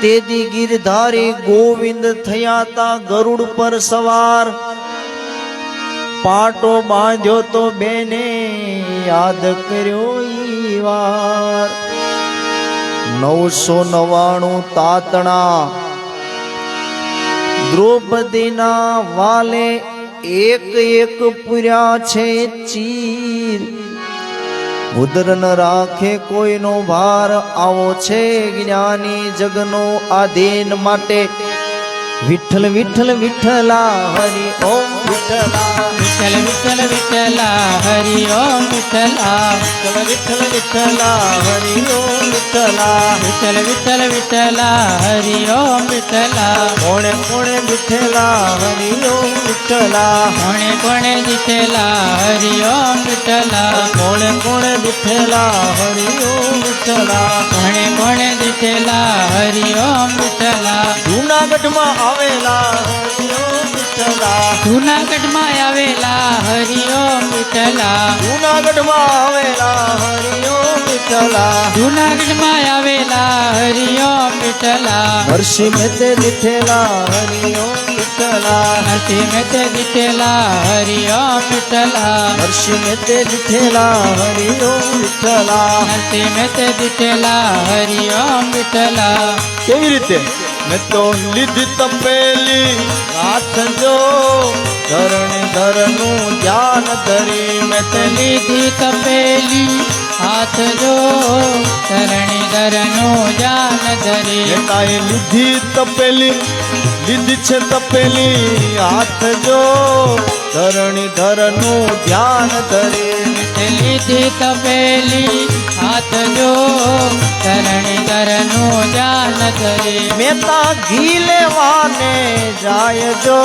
Speaker 3: તેદી ગિરધારી ગોવિંદ થયા તા ગરુડ પર સવાર પાટો બાંધ્યો તો બેને યાદ કર્યો ઈ વાર 999 તાતણા દ્રૌપદીના વાલે એક એક પૂર્યા છે ચીર ઉદર ન રાખે કોઈનો ભાર આવો છે જ્ઞાની જગનો આધીન માટે વિઠ્ઠલ વિઠ્ઠલ વિઠ્ઠલા હરિ ઓમ વિઠ્ઠલા
Speaker 2: વિઠ્ઠલ વિઠ્ઠલ વિઠ્ઠલા હરિ ઓમ વિઠ્ઠલા
Speaker 3: વિઠ્ઠલ વિઠ્ઠલા હરિ ઓમ વિઠ્ઠલા
Speaker 2: વિઠ્ઠલ વિઠ્ઠલ વિઠ્ઠલા હરિ ઓમ વિઠ્ઠલા
Speaker 3: કોણે કોણે વિઠ્ઠલા હરિ ઓમ વિઠ્ઠલા
Speaker 2: કોણે કોણે જીતેલા હરિ ઓમ વિઠ્ઠલા
Speaker 3: કોણે કોણે વિઠ્ઠલા હરિ ઓમ વિઠ્ઠલા
Speaker 2: કોણે કોણે જીતેલા હરિ ઓમ વિઠ્ઠલા
Speaker 3: જૂનાગઢમાં આવેલા હરિ ઓમ વિઠ્ઠલા
Speaker 2: જૂનાગઢમાં આવેલા હરિ ઓમ વિઠ્ઠલા
Speaker 3: જૂનાગઢમાં આવેલા હરિ ઓમ વિઠ્ઠલા
Speaker 2: જૂનાગઢમાં આવેલા હરિ ઓમ વિઠ્ઠલા
Speaker 3: હર્ષિ મેતે દીઠેલા હરિ ઓમ વિઠ્ઠલા
Speaker 2: હર્ષિ મેતે દીઠેલા હરિ ઓમ વિઠ્ઠલા
Speaker 3: હર્ષિ મેતે દીઠેલા હરિ ઓમ વિઠ્ઠલા
Speaker 2: હર્ષિ મેતે દીઠેલા હરિ ઓમ વિઠ્ઠલા
Speaker 3: કેવી રીતે મેં તો લીધી તપેલી હાથ જો ધરણધરનું ધ્યાન ધરી મેં તો
Speaker 2: લીધી તપેલી હાથ જો ધરણીધરનું જાન ધરી
Speaker 3: કાંઈ લીધી તપેલી લીધી છે તપેલી હાથ જો ધરણીધરનું ધ્યાન ધરી
Speaker 2: લીધી તપેલી હાથ જો ધરણીધરનું જાન ધરી
Speaker 3: મેતા ઘી લેવાને જાય જો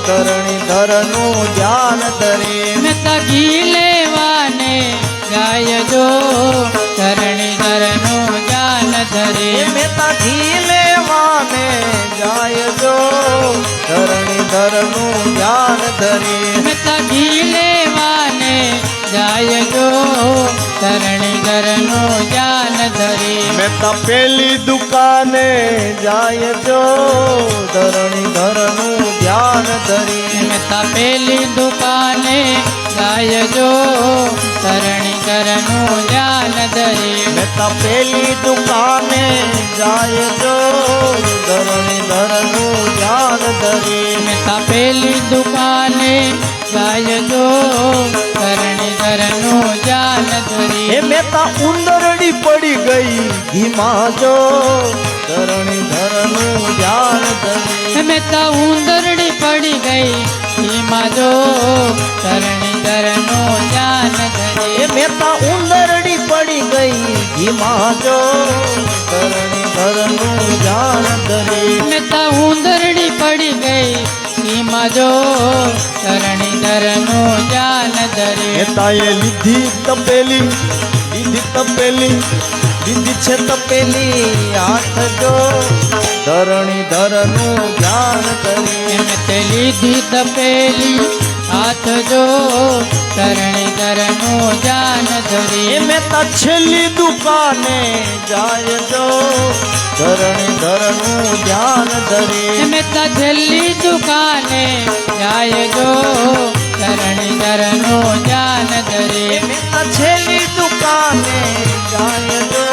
Speaker 3: ધરણીધરનું ધ્યાન ધરી
Speaker 2: મેતા ઘી લેવાને જાય જો ધરણીધરનું જાન ધરી
Speaker 3: મેતા ઘી લેવાને જાય જો ધરણીધરનું ધ્યાન ધરી
Speaker 2: મેતા ઘી લેવાને જાય જો ધરણીધરનું જાન ધરી
Speaker 3: મેતા પેલી દુકાને જાય જો ધરણીધરનું ધ્યાન ધરી
Speaker 2: મેતા પેલી દુકાને જાય જો ધરણીધરનું જાન ધરી
Speaker 3: મેતા પેલી દુકાને જાય જો ધરણીધરનું ધ્યાન ધરી
Speaker 2: મેતા પેલી દુકાને જાય જો ધરણીધરનું જાન ધરી
Speaker 3: હે મેતા ઉંદરડી પડી ગઈ ઘીમાં જો ધરણીધરનું ધ્યાન ધરી
Speaker 2: મેતા ઉંદરડી પડી ગઈ એમાં જો ધરણીધરનું જાન
Speaker 3: હે
Speaker 2: ધરી
Speaker 3: મેતા ઉંદરડી પડી ગઈ ઘીમાં જો ધરણીધરનું ધ્યાન ધરી
Speaker 2: મેતા ઉંદરડી પડી ગઈ એમાં જો ધરણીધરનું જાન ધરી
Speaker 3: મેતાએ લીધી તપેલી લીધી છે તપેલી હાથ જો ધરણીધરનું ધ્યાન ધરી
Speaker 2: એમ તે લીધી તપેલી હાથ જો ધરણીધરનું જાન ધરી
Speaker 3: એ મેતા છેલ્લી દુકાને જાય જો ધરણીધરનું ધ્યાન ધરી
Speaker 2: મેતા છેલ્લી દુકાને જાય જો ધરણીધરનું જાન ધરી
Speaker 3: મેતા છેલ્લી દુકાને જાય જો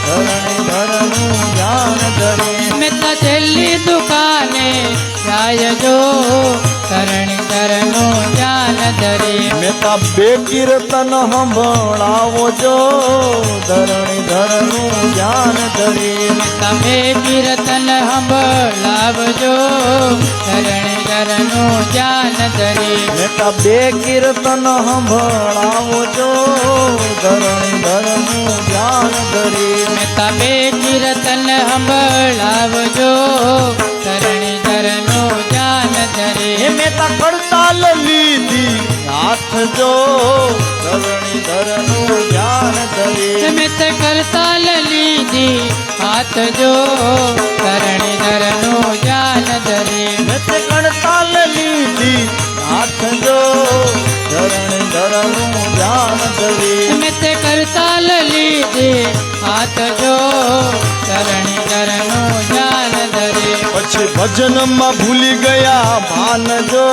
Speaker 3: ધરણીધરનું ધ્યાન ધરી
Speaker 2: મેતા છેલ્લી દુકાને જાય જો ધરણીધરનું જાન ધરી
Speaker 3: મેતા બે કીર્તન સંભળાવો જો ધરણીધરનું ધ્યાન ધરી
Speaker 2: તમે કીર્તન સંભળાવજો ધરણીધરનું જાન ધરી
Speaker 3: મેતા બે કીર્તન સંભળાવો જો ધરણીધરનું ધ્યાન ધરી
Speaker 2: મેતા બે કીર્તન સંભળાવજો ધરણીધરનું જાન ધરી
Speaker 3: હે મેતા કડતાલ લીધી હાથ જો ધરણીધરનું ધ્યાન ધરી
Speaker 2: મેત કરતાલ લીધી હાથ જો ધરણીધરનું જાન ધરી
Speaker 3: મેતે કડતાલ લીધી હાથ જો ધરણીધરનું ધ્યાન ધરી
Speaker 2: મેત કરતાલ લીધી હાથ જો ધરણીધરનું જાન ધરી
Speaker 3: પછી ભજનમાં ભૂલી ગયા ભાન જો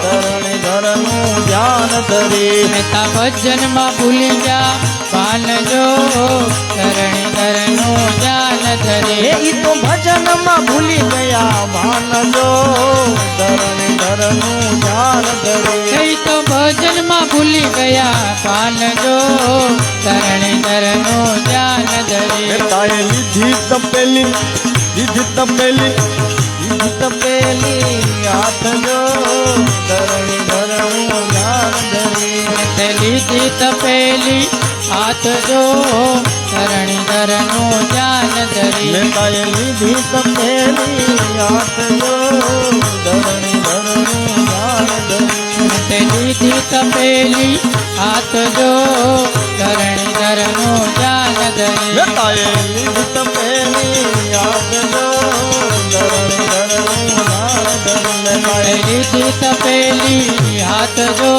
Speaker 3: ધરણીધરનું ધ્યાન ધરી
Speaker 2: મેતા ભજનમાં ભૂલી જા ભાન જો ધરણીધરનું જાન ધરી
Speaker 3: હે ઈ તો ભજનમાં ભૂલી ગયા ભાન જો ધરણીધરનું ધ્યાન ધરી
Speaker 2: કઈ તો ભજનમાં ભૂલી ગયા ભાન જો ધરણીધરનું જાન ધરી
Speaker 3: મેતાએ લીધી તપેલી હાથ જો ધરણીધરનું ધ્યાન ધરી
Speaker 2: તે લીધી તપેલી હાથ જો ધરણીધરનું જાન ધરી
Speaker 3: મેતાએ લીધી તપેલી હાથ જો ધરણીધરનું ધ્યાન ધરી
Speaker 2: તે લીધી તપેલી હાથ જો ધરણીધરનું જાન ધરી
Speaker 3: મેતાએ લીધી તપેલી હાથ જો ધરણીધરનું ધ્યાન ધરી
Speaker 2: તે લીધી તપેલી હાથ જો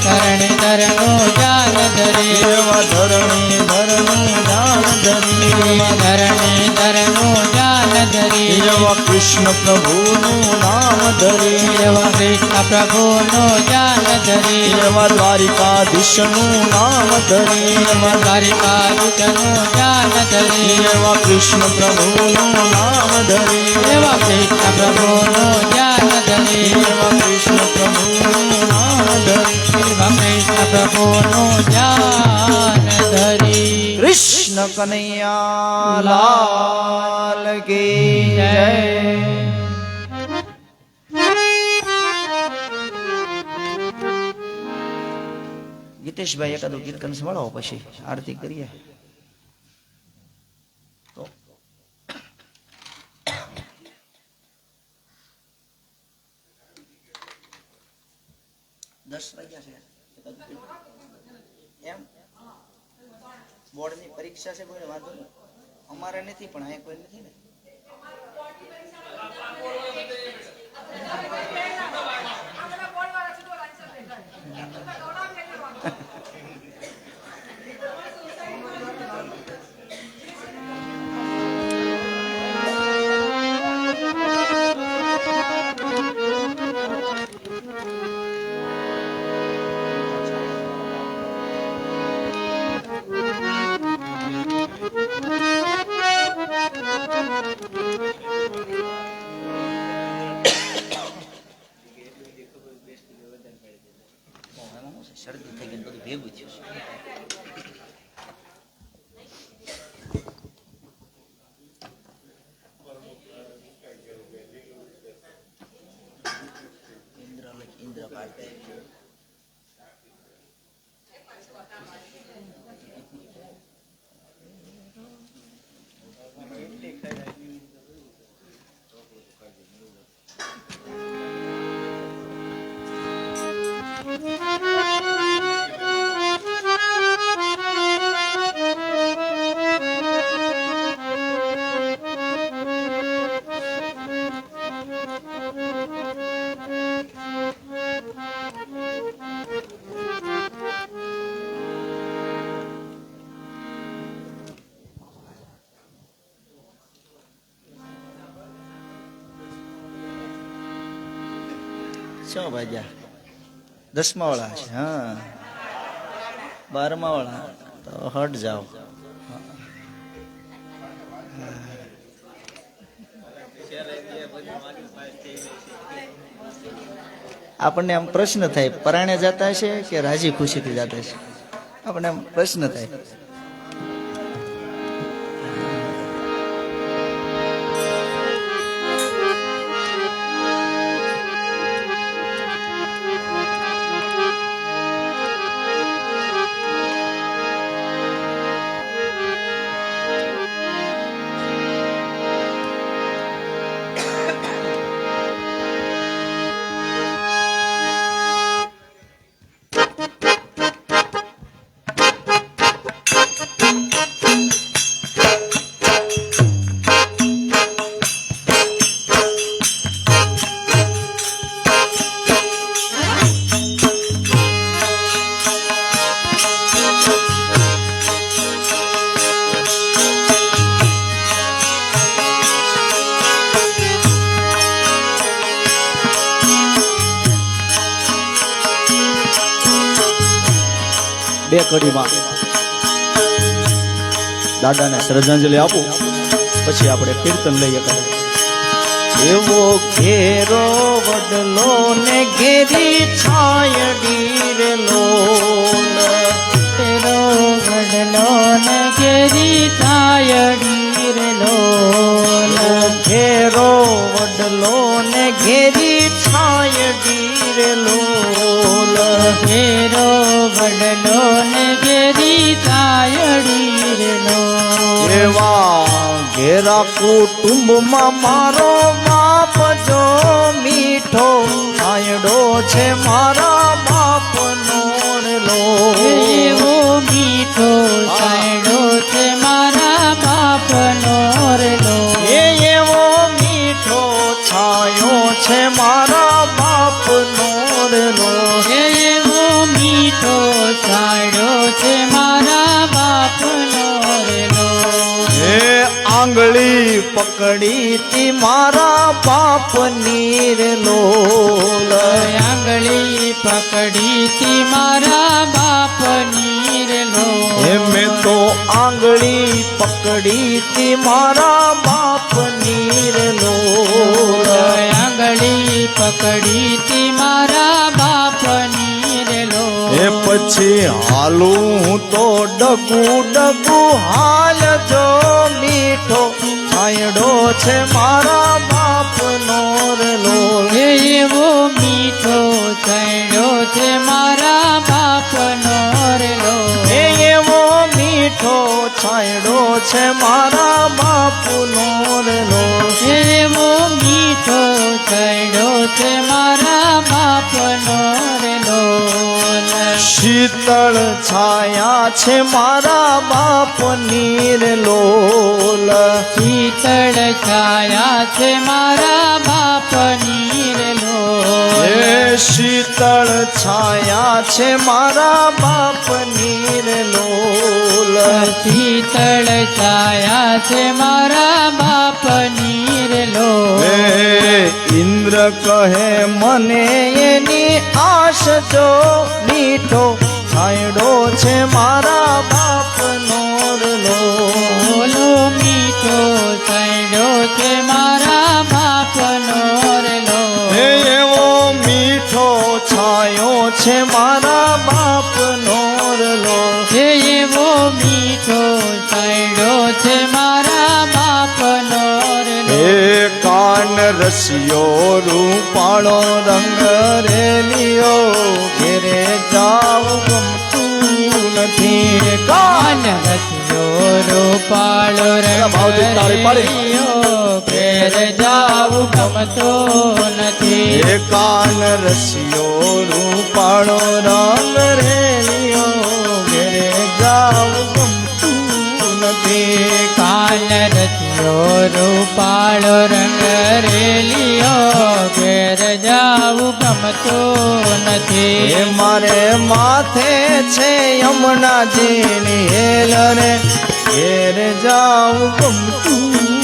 Speaker 2: ધરણીધરનું જાન ધરી
Speaker 3: એવા ધરણીધરનું ધ્યાન ધરી
Speaker 2: ધરણીધરનું જાન ધરી
Speaker 3: એવા કૃષ્ણ પ્રભુનું નામ ધરી
Speaker 2: એવા કૃષ્ણ પ્રભુનું જાન ધરી
Speaker 3: એવા દ્વારિકાધીશનું નામ ધરી
Speaker 2: એવા દ્વારિકાધીશનું જાન ધરી
Speaker 3: એવા કૃષ્ણ પ્રભુનું નામ ધરી
Speaker 2: એવા કૃષ્ણ પ્રભુનું જાન ધરી
Speaker 3: એવા કૃષ્ણ પ્રભુનું નામ ધરી
Speaker 2: એવા કૃષ્ણ પ્રભુનું જાન ધરી
Speaker 3: કૃષ્ણ કનૈયા લાલ કી જય ગીતેશભાઈ એકાદું કીર્તન સંભળાવો પછી આરતી કરીએ તો 10 વાગ્યા છે એમ બોર્ડની પરીક્ષા છે કોઈને વાંધો નહીં અમારે નથી પણ અહીંયા કોઈ નથી ને
Speaker 1: શું ભાગ્યા 10મા વાળા છે હા 12મા વાળા તો હટ જાઓ આપણને આમ પ્રશ્ન થાય પરાણે જતા છે કે રાજી ખુશીથી જતા છે આપણને આમ પ્રશ્ન થાય બે કડીમાં દાદાને શ્રદ્ધાંજલિ આપું પછી આપણે કીર્તન લઈએ એવો ઘેરો વડલો ને ઘેરી છાયડી રે લોલ
Speaker 2: તેરો વડલો ને ઘેરી છાયડી રે લોલ
Speaker 1: ઘેરો વડલો ને ઘેરી છાયડી રે લોલ
Speaker 2: ઘેરો વડલો ને ઘેરી છાયડી રે લોલ
Speaker 1: એવા ઘેરા કુટુંબમાં મારો બાપ જો મીઠો છાયડો છે મારા બાપનો લો
Speaker 2: એવો મીઠો છાયડો છે મારા બાપનો રે લોલ
Speaker 1: એવો મીઠો છાયો છે મારા બાપનો લો
Speaker 2: એવો મીઠો છાયડો છે મારા બાપનો રે લોલ
Speaker 1: હે આંગળી પકડી તી મારા બાપની રે લોલ
Speaker 2: આંગળી પકડી તી મારા બાપની રે લોલ
Speaker 1: મેં તો આંગળી પકડી તી મારા બાપની રે લોલ
Speaker 2: આંગળી પકડી તી મારા બાપની રે લોલ
Speaker 1: એ પછી હાલું તો ડગુ ડગુ હાલ જો મીઠો છાયડો છે મારા બાપનો રે લોલ
Speaker 2: એવો મીઠો છાયડો છે મારા બાપનો રે લોલ
Speaker 1: એવો મીઠો છાયડો છે મારા બાપનો રે લોલ
Speaker 2: એવો મીઠો છાયડો છે મારા બાપનો રે લોલ
Speaker 1: શીતળ છાયા છે મારા બાપની રે લોલ
Speaker 2: શીતળ છાયા છે મારા બાપની રે લોલ
Speaker 1: એ શીતળ છાયા છે મારા બાપની રે લોલ
Speaker 2: શીતળ છાયા છે મારા બાપની રે લોલ
Speaker 1: એ ઇન્દ્ર કહે મને એની આશ જો મીઠો છાયડો છે મારા બાપનો રે લોલ
Speaker 2: ઓલો મીઠો છાયડો છે મારા બાપનો રે લોલ
Speaker 1: એવો મીઠો છાયો છે મારા બાપનો રે લોલ
Speaker 2: એવો મીઠો છાયડો છે મારા બાપનો રે લોલ
Speaker 1: એ કાન રસિયો રૂપાળો રંગ રેલિયો ઘેરે જાવ ગમતું નથી
Speaker 2: કાન રસિયો રૂપાળો
Speaker 1: ભાવથી તાળી પાડી.
Speaker 2: રંગિયો ઘેર જાવું ગમતો નથી
Speaker 1: એ કાન રસિયો રૂપાળો રંગ રેલિયો ઘેરે જાવ ગમતું નથી
Speaker 2: કાન રસિયો રૂપાળો રંગ રેલિયો ઘેર જાવું ગમતો નથી
Speaker 1: એ મારે માથે છે યમુનાજીની હેલ રે ઘેર જાવ ગમતું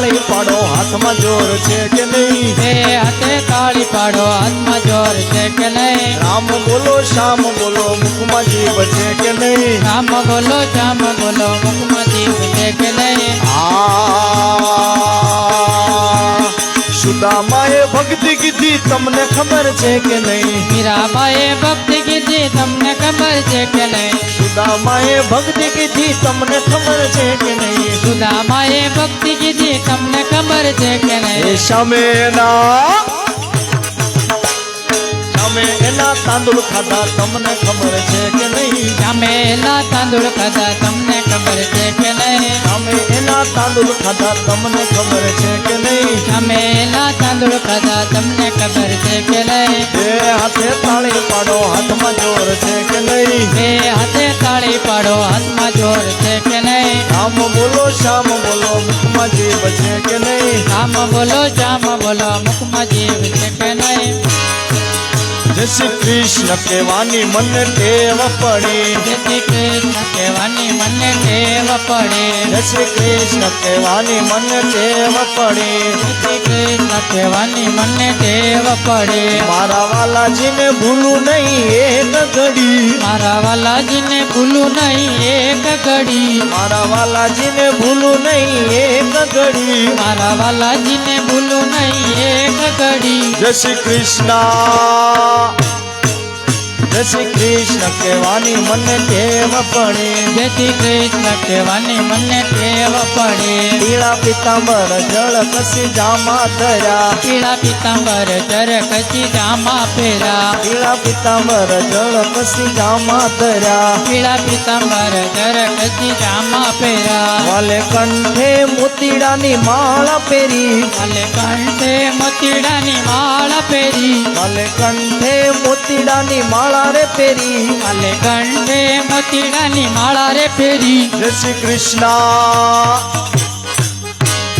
Speaker 3: તાળી પાડો હાથમાં જોર છે કે નહીં
Speaker 2: બે હાથે તાળી પાડો હાથમાં જોર છે કે નહીં
Speaker 3: રામ બોલો શ્યામ બોલો મુખમાં જીભ છે કે નહીં
Speaker 2: રામ બોલો શ્યામ બોલો મુખમાં જીભ છે કે નહીં
Speaker 3: સુદામાએ ભક્તિ કીધી તમને ખબર છે કે નહીં
Speaker 2: મીરાબાઈએ ભક્તિ કીધી તમને ખબર છે કે નહીં
Speaker 3: સુદામાએ ભક્તિ કીધી તમને ખબર છે કે નહીં
Speaker 2: સુદામાએ ભક્તિ કીધી તમને ખબર છે કે
Speaker 3: એ
Speaker 2: નહીં
Speaker 3: સામે એના તાંદુળ ખાધા તમને ખબર છે કે નહીં
Speaker 2: સામેલા તાંદૂળ ખાધા તમને ખબર છે કે નહીં
Speaker 3: સામે એના તાંદુળ ખાધા તમને ખબર છે કે નહીં
Speaker 2: સામેલા તાંદૂળ ખાધા તમને ખબર છે કે નહીં
Speaker 3: બે હાથે તાળી પાડો હાથમાં જોર છે કે નહીં
Speaker 2: બે હાથે તાળી પાડો હાથમાં જોર છે કે નહીં
Speaker 3: રામ બોલો શ્યામ બોલો મુખમાં જીભ છે કે નહીં
Speaker 2: રામ બોલો શ્યામ બોલો મુખમાં જીવ છે કે નહીં
Speaker 3: જય શ્રી કૃષ્ણ કહેવાની મને ટેવ પડી
Speaker 2: જય શ્રી કૃષ્ણ કહેવાની મને ટેવ પડે
Speaker 3: જય શ્રી કૃષ્ણ કહેવાની મને ટેવ પડી
Speaker 2: જય શ્રી કૃષ્ણ કહેવાની મને ટેવ પડે
Speaker 3: મારા વાલાજીને ભૂલું નહીં એક ઘડી
Speaker 2: મારા વાલાજીને ભૂલું નહીં એક ઘડી
Speaker 3: મારા વાલાજીને ભૂલું નહીં એક ઘડી
Speaker 2: મારા વાલાજીને ભૂલું નહીં એક ઘડી
Speaker 3: જય શ્રી કૃષ્ણ જય શ્રી કૃષ્ણ કહેવાની મને ટેવ પડી
Speaker 2: જય શ્રી કૃષ્ણ કહેવાની મને ટેવ પડે
Speaker 3: પીળા પિતાંબર જળ કસી જામા ધર્યા
Speaker 2: પીળા પિતાંબર જર કચી જામા પહેરા
Speaker 3: પીળા પિતાંબર જળ કસી જામા ધર્યા
Speaker 2: પીળા પિતાંબર જર કચી જામા પહેરા
Speaker 3: વાલે કંઠે મોતીડાની માળા પહેરી
Speaker 2: વાલે કંઠે મોતીડાની માળા પહેરી
Speaker 3: વાલે કંઠે મોતીડાની માળા રે પહેરી
Speaker 2: વાલે કંઠે મોતીડાની માળા રે પહેરી
Speaker 3: જય શ્રી કૃષ્ણ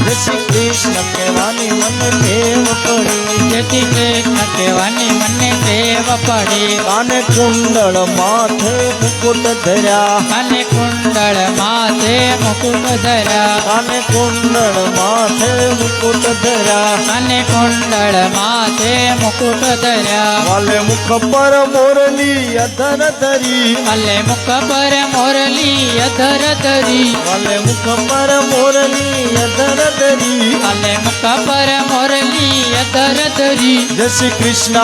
Speaker 3: જય શ્રી કૃષ્ણ કહેવાની મને ટેવ પડી
Speaker 2: જય શ્રી કૃષ્ણ કહેવાની મને ટેવ પડી
Speaker 3: કાને કુંડળ માથે મુકુટ ધર્યા
Speaker 2: કાને કુંડળ માથે મુકુટ ધર્યા
Speaker 3: કાને કુંડળ માથે મુકુટ ધર્યા
Speaker 2: કાને કુંડળ માથે મુકુટ ધર્યા
Speaker 3: વાલે મુખ પર મોરલી અધર ધરી
Speaker 2: વાલે મુખ પર મોરલી અધર ધરી
Speaker 3: વાલે મુખ પર મોરલી અધર ધરી
Speaker 2: વાલે મુખ પર મોરલી અધર ધરી
Speaker 3: જય શ્રી કૃષ્ણ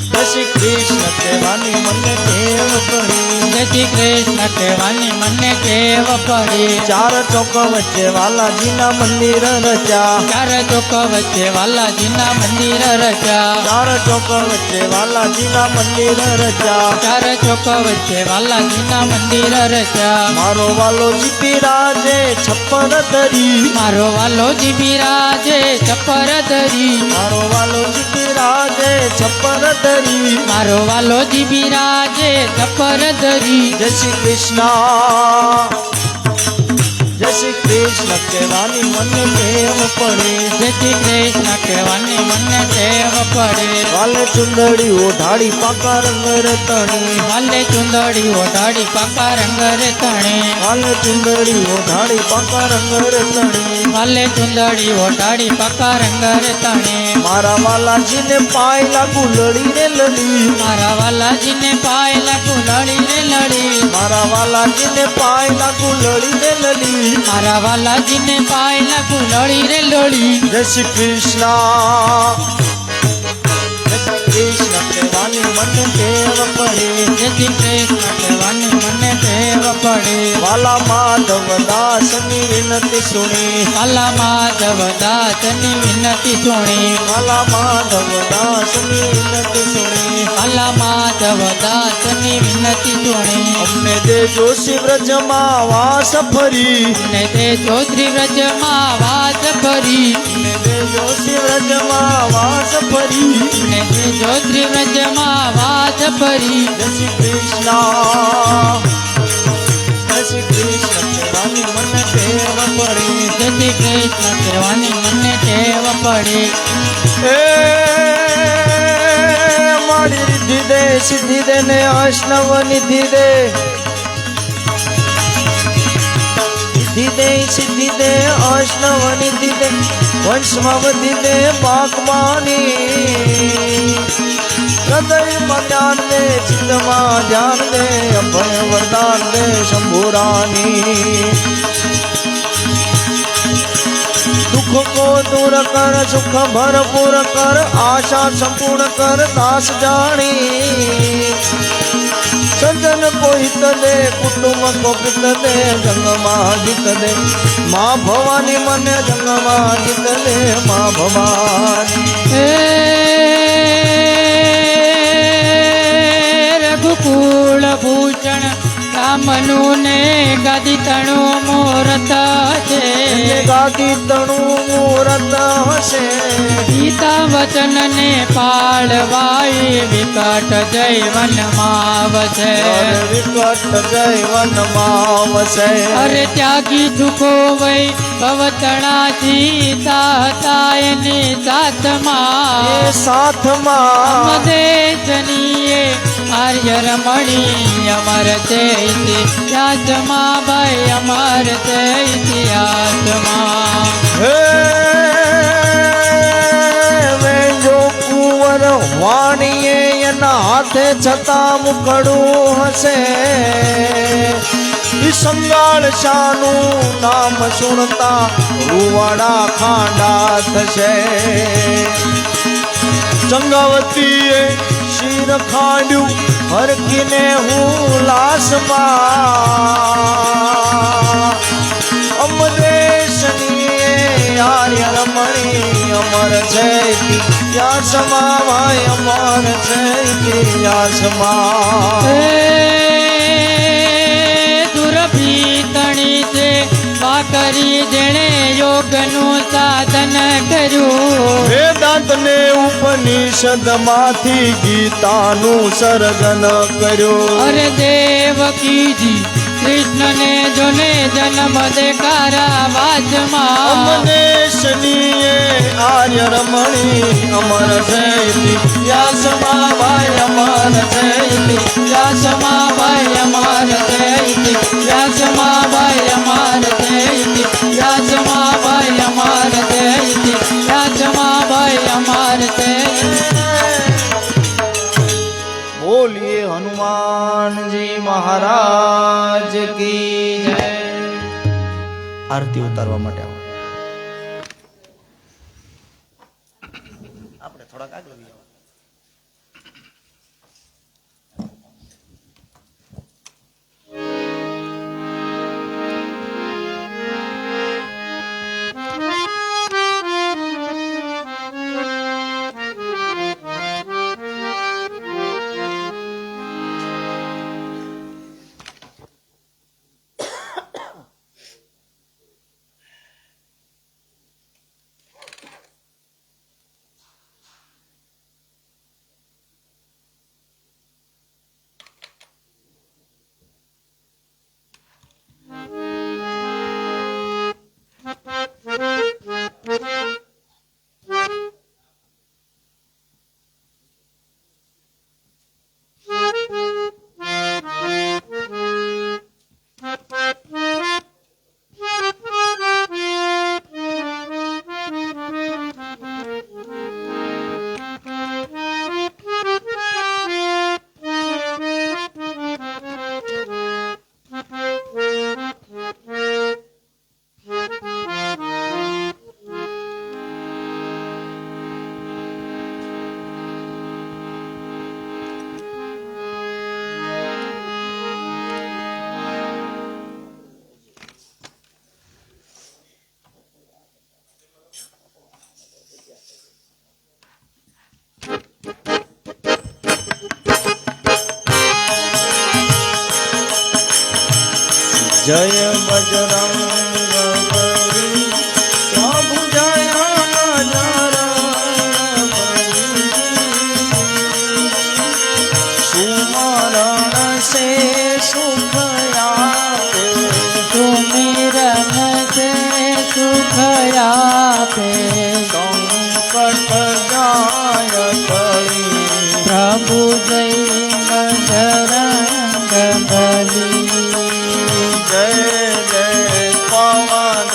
Speaker 3: જય શ્રી કૃષ્ણ કહેવાની મને ટેવ પડી
Speaker 2: જય શ્રી કૃષ્ણ કહેવાની મને ટેવ પડી
Speaker 3: ચાર ચોક વચ્ચે વાલાજીના મંદિર રચ્યા
Speaker 2: ચાર ચોક વચ્ચે વાલાજીના મંદિર રચ્યા
Speaker 3: ચાર ચોક વચ્ચે વાલાજીના મંદિર રચ્યા
Speaker 2: ચાર ચોક વચ્ચે વાલાજીના મંદિર રચ્યા
Speaker 3: મારો વાલો જીપી રાજે છપ્પર ધરી
Speaker 2: મારો વાલો બિરાજે છપ્પર ધરી
Speaker 3: મારો વાલો જીપી રાજે છપ્પર ધરી
Speaker 2: મારો વાલો બિરાજે છપ્પર ધરી
Speaker 3: જય શ્રી કૃષ્ણ જય શ્રી કૃષ્ણ કહેવાની મને ટેવ પડી
Speaker 2: જય શ્રી કૃષ્ણ કહેવાની મને ટેવ પડે
Speaker 3: વાલે ચુંદડી ઓઢાડી પાકા રંગ રતણી
Speaker 2: વાલે ચુંદડી ઓઢાડી પાકા રંગ રે તણે
Speaker 3: વાલે ચુંદડી ઓઢાડી પાકા રંગ રતણી
Speaker 2: વાલે ચુંદડી ઓઢાડી પાકા રંગ રે તણે
Speaker 3: મારા વાલાજીને પાય લાગુ લડી રે લડી
Speaker 2: મારા વાલાજીને પાય લાગુ લડી રે લડી
Speaker 3: મારા વાલાજીને પાય લાગુ લડી રે લડી
Speaker 2: મારા વાલાજીને પાય લાગુ લડી રે લડી
Speaker 3: જય શ્રી કૃષ્ણ જય શ્રી કૃષ્ણ કહેવાની મને ટેવ પડી
Speaker 2: જય શ્રી કૃષ્ણ કહેવાની મને ટેવ પડે
Speaker 3: વાલા માધવ દાસની વિનતી સુણી
Speaker 2: વાલા માધવ દાસની વિનતી સુણી
Speaker 3: વાલા માધવ દાસની વિનતી સુણી
Speaker 2: વાલા માધવ દાસની વિનતી સુણી
Speaker 3: અમને દેજો શિવરજમાં વાસ ફરી
Speaker 2: ને તે ચૌધરી વ્રજમાં વાત ફરી
Speaker 3: અમને દેજો શિવરજમાં વાસ ફરી
Speaker 2: ને તે ચૌધરી વ્રજમાં વાત ફરી
Speaker 3: જય શ્રી કૃષ્ણ જય શ્રી કૃષ્ણ કહેવાની મને ટેવ પડી
Speaker 2: જય શ્રી કૃષ્ણ કહેવાની મને ટેવ પડી
Speaker 3: એ મારી રિદ્ધિ દે સિદ્ધિ દે ને વૈષ્ણવ નિધિ દે સિદ્ધિ દે સિદ્ધિ દે અષ્ટવનિધિ દે વંશમવધિ દે પાકમાની હૃદયમાં જ્ઞાન દે ચિત્તમાં ધ્યાન દે અભય વરદાન દે શંભુરાની दुख को दूर कर सुख भरपूर कर आशा संपूर्ण कर दास जानी सज्जन को हित दे कुटुंब को पित दे जंग जित दे माँ भवानी मन जंग जित दे माँ भवानी
Speaker 2: रघुकुल भूषण रामनु ने गादी तणु मूरत छे
Speaker 3: गादी तणु मूरत हसे
Speaker 2: गीता वचन ने पाळवाई विकट जैवन मावसे
Speaker 3: विकट जैवन मावसे
Speaker 2: अरे त्यागी झुको वै भवतणा सीता तायनी साथ मां देशनीये आर्य रमणी अमर ते इतिहास मां भाई अमर ते इतिहास मां
Speaker 3: वे जो कुंवर वाणीए एना हाथे छता मुकड़ू हसे संगाल शानु नाम सुनता रुवाड़ा खांडा थशे चंगावतीए शीर खांड्यू हर किने हूँ लाश अमरेशनीए आर्य रमणी अमर जयती या समा भाई अमर जयती या समा
Speaker 2: दुर्भीतणी से वाकरी जेणे योगनु साधन कर्यु
Speaker 3: वेदांत ने उपनिषद माथी गीतानु सर्जन कर्यो
Speaker 2: अरे देवकी जी कृष्ण ने जोने जन्म दे कारावास मां
Speaker 3: अमरेशनीये आर्य रमणी अमर जयती या समा भाई अमर जयती
Speaker 2: या समा भाई अमर जयती या समा भाई अमर जयती या समा भाई अमर जयती या समा भाई अमर जयती
Speaker 3: बोलिए हनुमान जी महाराज की जय आरती उतारवा માટે આવો આપણે થોડા આગળ લઈ આવો जय बजरंग बली प्रभु जय सुमरण से सुख आते
Speaker 2: सुमिरन से सुख आपे
Speaker 3: संकट जाय करी
Speaker 2: प्रभु जय बजरंग बली
Speaker 3: जय जय पवन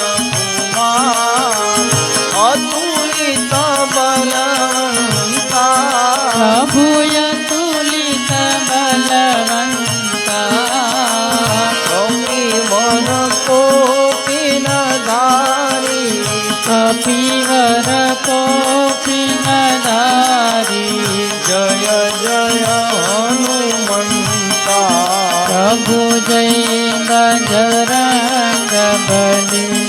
Speaker 2: બજરંગ બલી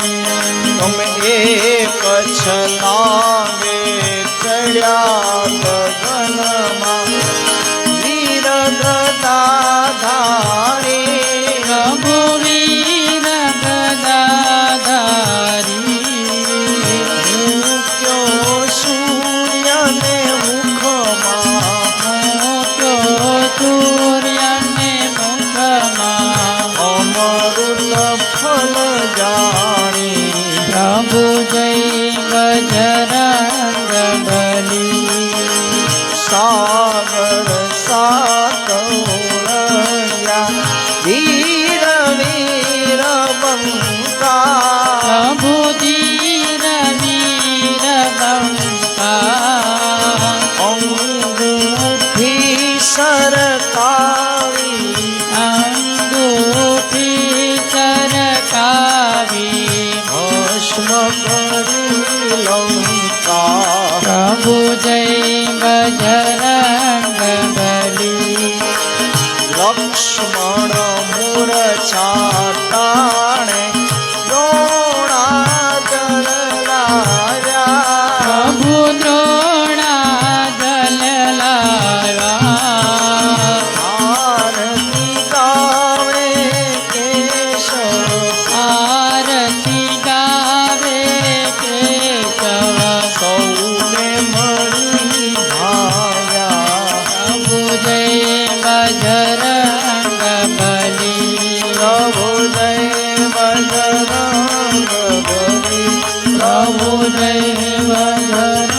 Speaker 3: તમે એક છલાંગે ચડ્યા ગગનમાં વીર ગદાધારી
Speaker 2: પ્રભુ વીર ગદાધારી
Speaker 3: મૂક્યો સૂર્યને મુખમાં
Speaker 2: મૂક્યો સૂર્યને મુખમાં
Speaker 3: અમૃત ફલ જાણી
Speaker 2: પ્રભુ જય બજરંગ બલી
Speaker 3: સાગર સાતોળિયા વીર વીર બંકા
Speaker 2: પ્રભુ ધીર વીર બંકા
Speaker 3: અંગૂઠી સરકાવી
Speaker 2: અંગૂઠી સરકાવી
Speaker 3: ભસ્મ કરી લંકા
Speaker 2: પ્રભુ જય બજરંગ બલી
Speaker 3: લક્ષ્મણ મૂર્છા ટાણે દ્રોણાચલ લાવ્યા
Speaker 2: પ્રભુ દ્રોણાચલ લાવ્યા
Speaker 3: આરતી ગાવે કેશવ
Speaker 2: આરતી ગાવે કેશવ
Speaker 3: સૌને મળી ભાયા
Speaker 2: પ્રભુ જય બજરંગ બલી
Speaker 3: પ્રભુ જય બજરંગ બલી
Speaker 2: પ્રભુ જય બજરંગ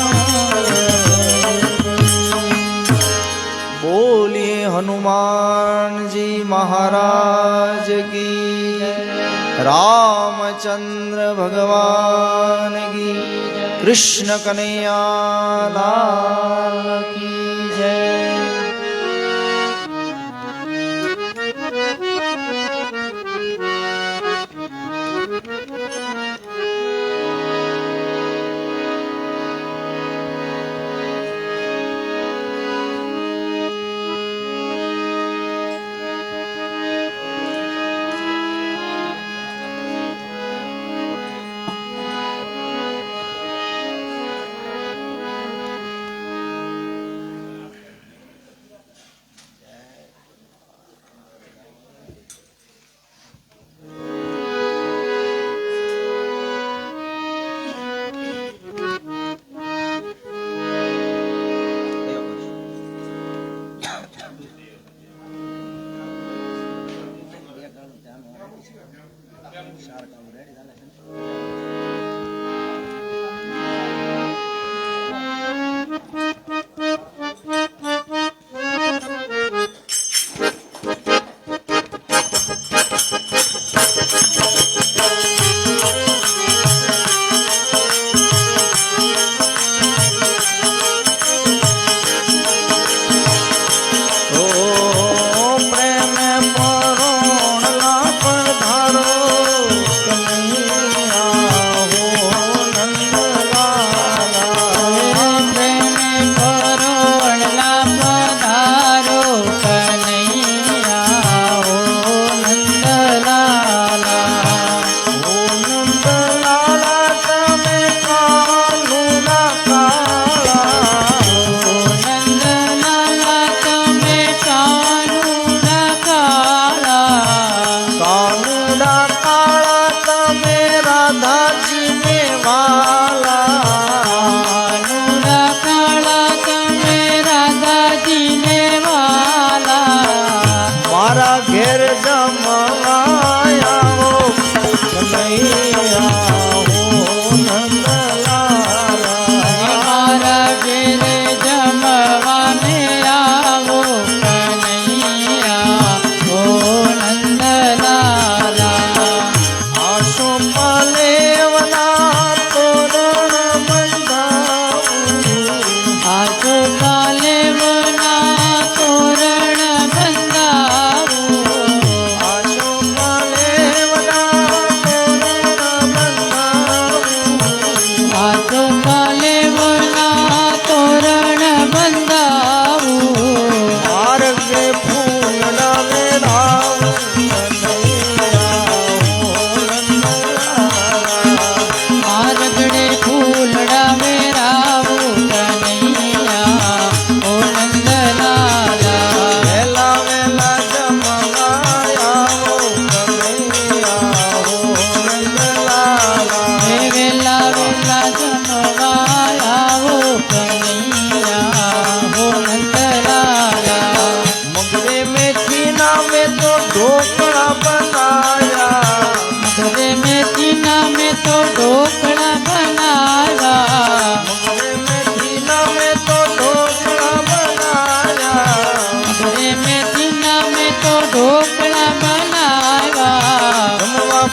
Speaker 3: બોલીએ હનુમાનજી મહારાજ કી રામચંદ્ર ભગવાન કી કૃષ્ણ કનૈયા લાલ કી જય પ્રેમ પરોણલા પર ધારો કનૈયા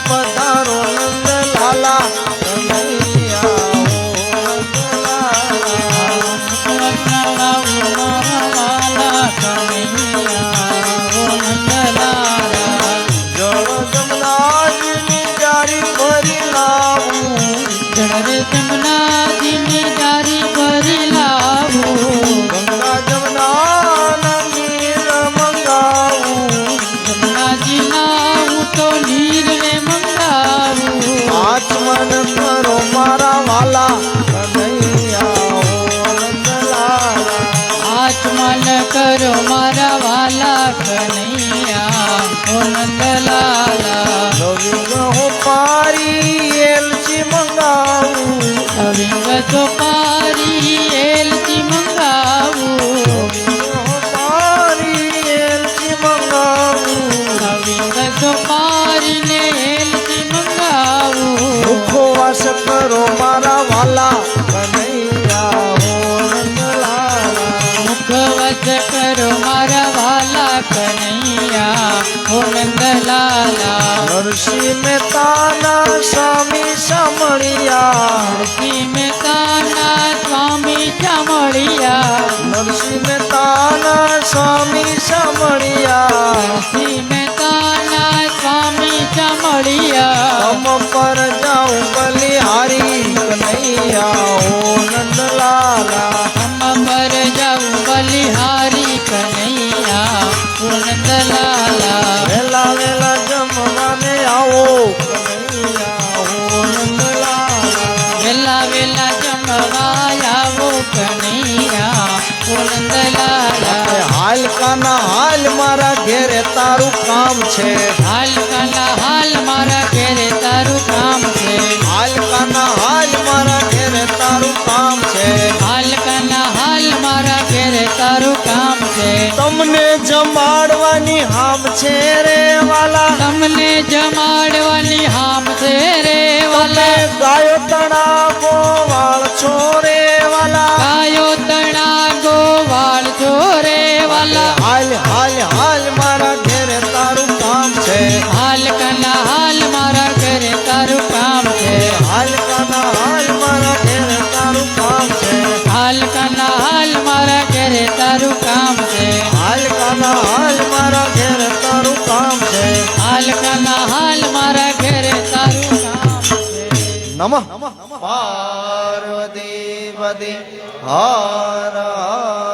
Speaker 3: પધારો નંદ લાલા કનૈયા ઓ નંદ લાલા. જળ જમનાજીની જારી ભરી લાવું ગંગા જમના નીર મંગાવું આચમન કરો મારા વાલા કનૈયા ઓ નંદ લાલા.
Speaker 2: આચમન કરો મારા વાલા કનૈયા ઓ નંદલાલા.
Speaker 3: લવિંગ હો પારી એલચી મંગાવું
Speaker 2: અવિંગ સોપારી એલચી મંગાવું અવિંગ સોપારી ને એલચી મંગાવું.
Speaker 3: મુખવાસ કરો મારા વાલા કનૈયા હો નંદલાલા.
Speaker 2: મુખવત કરો મારા વાલા કનૈયા ઓ નંદલાલા.
Speaker 3: નરસિંહ મહેતાના સ્વામી સામળિયા
Speaker 2: નરસિંહ મહેતાના સ્વામી ચામળિયા.
Speaker 3: નરસિંહ મહેતાના સ્વામી સામળિયા
Speaker 2: નરસિંહ મહેતાના સ્વામી ચામળિયા.
Speaker 3: તમ પર જાઉં બલિહારી કનૈયા હો નંદલાલા.
Speaker 2: પર જાઉં બલિહારી કનૈયા ઓ નંદલાલા.
Speaker 3: વેલા વેલા જમવાને આવો કનૈયા હો નંદલાલા.
Speaker 2: વેલા વેલા જમવા આવો કનૈયા ઓ નંદલાલા.
Speaker 3: હાલ કાના હાલ મારા ઘેરે તારું કામ છે
Speaker 2: હાલ કાના હાલ મારા ઘેરે તારું કામ છે.
Speaker 3: હાલ કાના હાલ મારા ઘેરે તારું કામ છે
Speaker 2: હાલ કાના હાલ મારા ઘેરે તારું કામ છે.
Speaker 3: તમને જમાડવાની હામ છે રે વાલા.
Speaker 2: તમને જમાડવાની હામ છે રે
Speaker 3: તમે
Speaker 2: વાલા.
Speaker 3: ગાયો તણા ગોવાળ છો રે વાલા.
Speaker 2: ગાયો તણા ગોવાળ છો રે વાલા.
Speaker 3: હાલ હાલ હાલ મારા ઘેરે તારું કામ છે
Speaker 2: હાલ કના હાલ મારા ઘરે તારું કામ છે.
Speaker 3: હાલ કાના હાલ મારા ઘેરે તારું કામ છે
Speaker 2: હાલ કના હાલ મારા ઘરે તારું કામ છે.
Speaker 3: હાલ કાના હાલ મારા ઘેરે તારું કામ છે.
Speaker 2: હાલ કના હાલ મારા ઘરે તારું કામ છે.
Speaker 3: નમઃ પાર્વતી પતિ હર હર